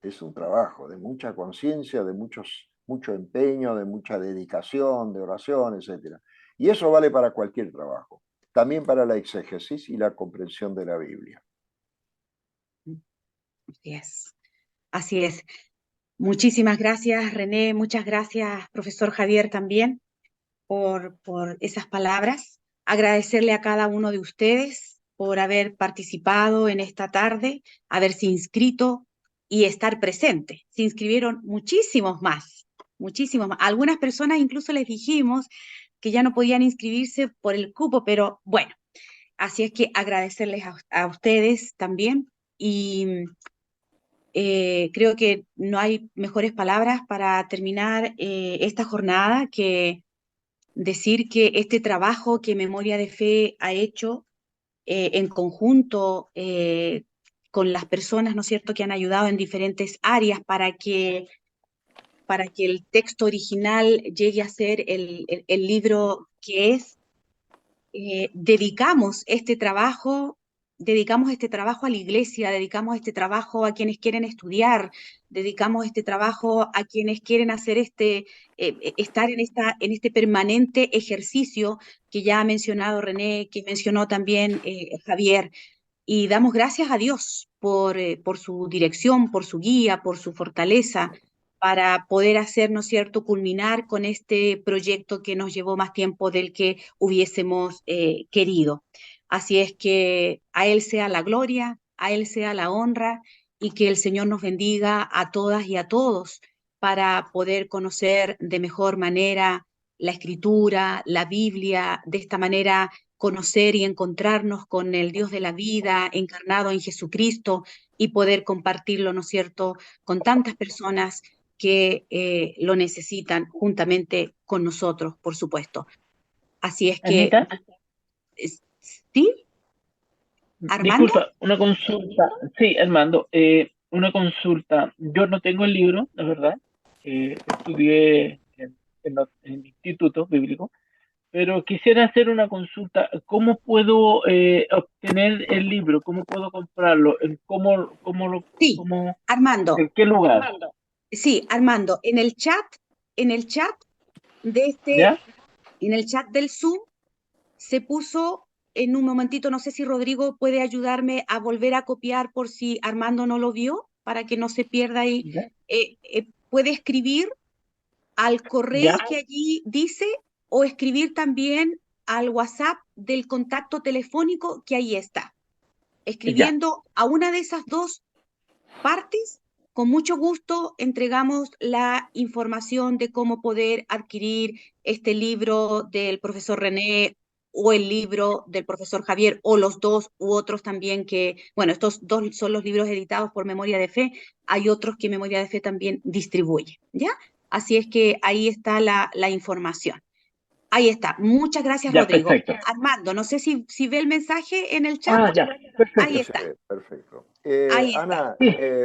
es un trabajo de mucha conciencia, de mucho empeño, de mucha dedicación, de oración, etc. Y eso vale para cualquier trabajo, también para la exégesis y la comprensión de la Biblia. Así es. Así es. Muchísimas gracias, René. Muchas gracias, profesor Javier, también por esas palabras. Agradecerle a cada uno de ustedes por haber participado en esta tarde, haberse inscrito y estar presente. Se inscribieron muchísimos más, muchísimos más. Algunas personas incluso les dijimos que ya no podían inscribirse por el cupo, pero bueno, así es que agradecerles a ustedes también y creo que no hay mejores palabras para terminar esta jornada que decir que este trabajo que Memoria de Fe ha hecho en conjunto con las personas, ¿no es cierto?, que han ayudado en diferentes áreas para que el texto original llegue a ser el libro que es, dedicamos este trabajo a la iglesia, dedicamos este trabajo a quienes quieren estudiar, dedicamos este trabajo a quienes quieren hacer estar en este permanente ejercicio que ya ha mencionado René, que mencionó también Javier, y damos gracias a Dios por su dirección, por su guía, por su fortaleza, para poder hacer, ¿no es cierto?, culminar con este proyecto que nos llevó más tiempo del que hubiésemos querido. Así es que a Él sea la gloria, a Él sea la honra, y que el Señor nos bendiga a todas y a todos para poder conocer de mejor manera la Escritura, la Biblia, de esta manera conocer y encontrarnos con el Dios de la vida encarnado en Jesucristo y poder compartirlo, ¿no es cierto?, con tantas personas que lo necesitan juntamente con nosotros, por supuesto. Así es que, Anita, ¿sí? ¿Armando? disculpa, una consulta. Sí, Armando, una consulta. Yo no tengo el libro, la verdad. Estudié en el Instituto Bíblico, pero quisiera hacer una consulta. ¿Cómo puedo obtener el libro? ¿Cómo puedo comprarlo? Sí, Armando. ¿En qué lugar? Sí, Armando, en el chat de ¿Ya? en el chat del Zoom se puso en un momentito, no sé si Rodrigo puede ayudarme a volver a copiar por si Armando no lo vio, para que no se pierda ahí. ¿Ya? Puede escribir al correo ¿Ya? que allí dice o escribir también al WhatsApp del contacto telefónico que ahí está. Escribiendo a una de esas dos partes, con mucho gusto entregamos la información de cómo poder adquirir este libro del profesor René o el libro del profesor Javier, o los dos u otros también que, bueno, estos dos son los libros editados por Memoria de Fe, hay otros que Memoria de Fe también distribuye, ¿ya? Así es que ahí está la información. Ahí está. Muchas gracias, Ya, Rodrigo. perfecto. Armando, no sé si ve el mensaje en el chat. Ya, perfecto. Ahí está. Perfecto. Ahí está. Ana,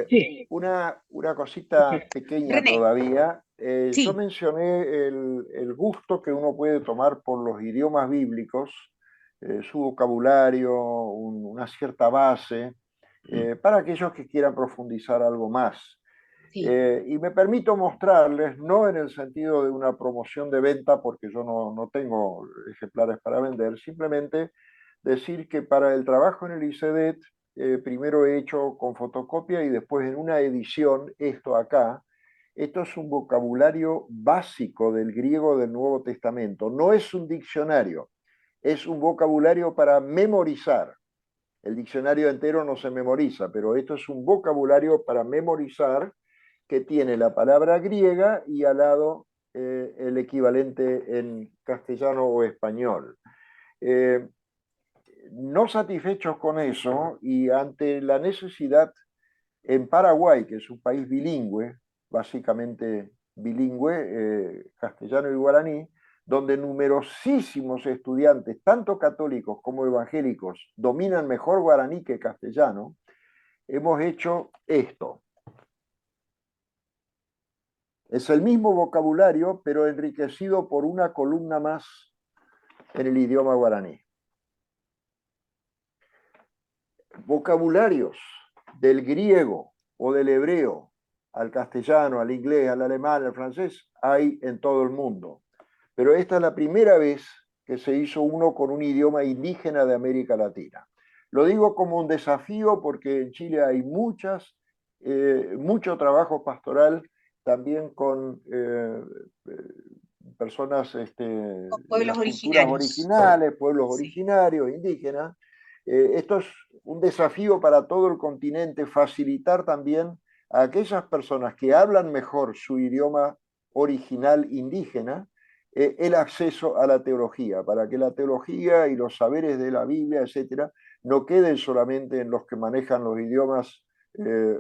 Sí. una cosita pequeña René. todavía. Sí. Yo mencioné el gusto que uno puede tomar por los idiomas bíblicos, su vocabulario, una cierta base, para aquellos que quieran profundizar algo más. Sí. Y me permito mostrarles, no en el sentido de una promoción de venta, porque yo no tengo ejemplares para vender, simplemente decir que para el trabajo en el ICEDET, primero he hecho con fotocopia y después en una edición, esto acá. Esto es un vocabulario básico del griego del Nuevo Testamento. No es un diccionario, es un vocabulario para memorizar. El diccionario entero no se memoriza, pero esto es un vocabulario para memorizar que tiene la palabra griega y al lado el equivalente en castellano o español. No satisfechos con eso y ante la necesidad en Paraguay, que es un país bilingüe, básicamente bilingüe, castellano y guaraní, donde numerosísimos estudiantes, tanto católicos como evangélicos, dominan mejor guaraní que castellano, hemos hecho esto. Es el mismo vocabulario, pero enriquecido por una columna más en el idioma guaraní. Vocabularios del griego o del hebreo al castellano, al inglés, al alemán, al francés, hay en todo el mundo. Pero esta es la primera vez que se hizo uno con un idioma indígena de América Latina. Lo digo como un desafío porque en Chile hay mucho trabajo pastoral también con personas Con de pueblos las culturas originales, pueblos Sí. originarios, indígenas. Esto es un desafío para todo el continente, facilitar también a aquellas personas que hablan mejor su idioma original indígena el acceso a la teología, para que la teología y los saberes de la Biblia, etcétera, no queden solamente en los que manejan los idiomas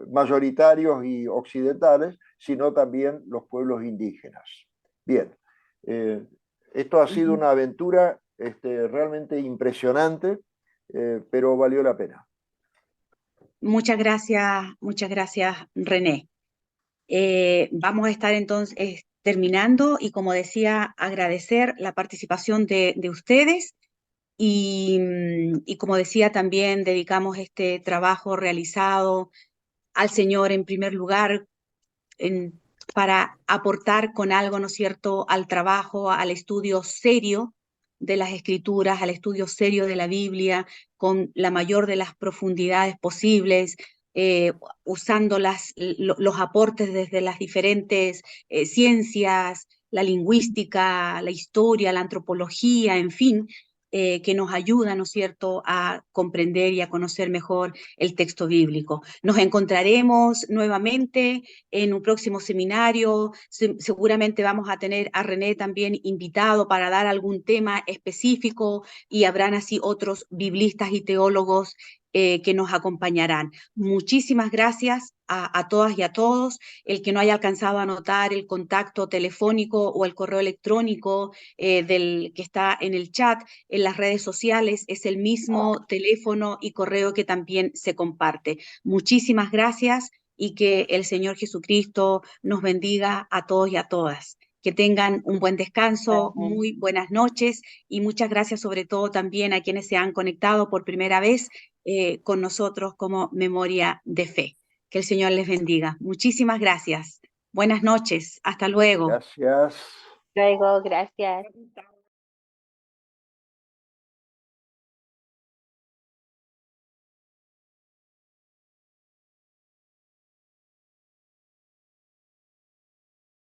mayoritarios y occidentales, sino también los pueblos indígenas. Bien, esto ha sido una aventura realmente impresionante, pero valió la pena. Muchas gracias, René. Vamos a estar entonces terminando y, como decía, agradecer la participación de ustedes y como decía, también dedicamos este trabajo realizado al Señor en primer lugar para aportar con algo, ¿no es cierto?, al trabajo, al estudio serio de las Escrituras, al estudio serio de la Biblia, con la mayor de las profundidades posibles, usando los aportes desde las diferentes ciencias, la lingüística, la historia, la antropología, en fin, que nos ayuda, ¿no es cierto?, a comprender y a conocer mejor el texto bíblico. Nos encontraremos nuevamente en un próximo seminario. Seguramente vamos a tener a René también invitado para dar algún tema específico y habrán así otros biblistas y teólogos que nos acompañarán. Muchísimas gracias a todas y a todos. El que no haya alcanzado a anotar el contacto telefónico o el correo electrónico del que está en el chat, en las redes sociales, es el mismo teléfono y correo que también se comparte. Muchísimas gracias y que el Señor Jesucristo nos bendiga a todos y a todas. Que tengan un buen descanso, muy buenas noches y muchas gracias sobre todo también a quienes se han conectado por primera vez con nosotros como Memoria de Fe. Que el Señor les bendiga. Muchísimas gracias. Buenas noches. Hasta luego. Gracias. Luego, gracias.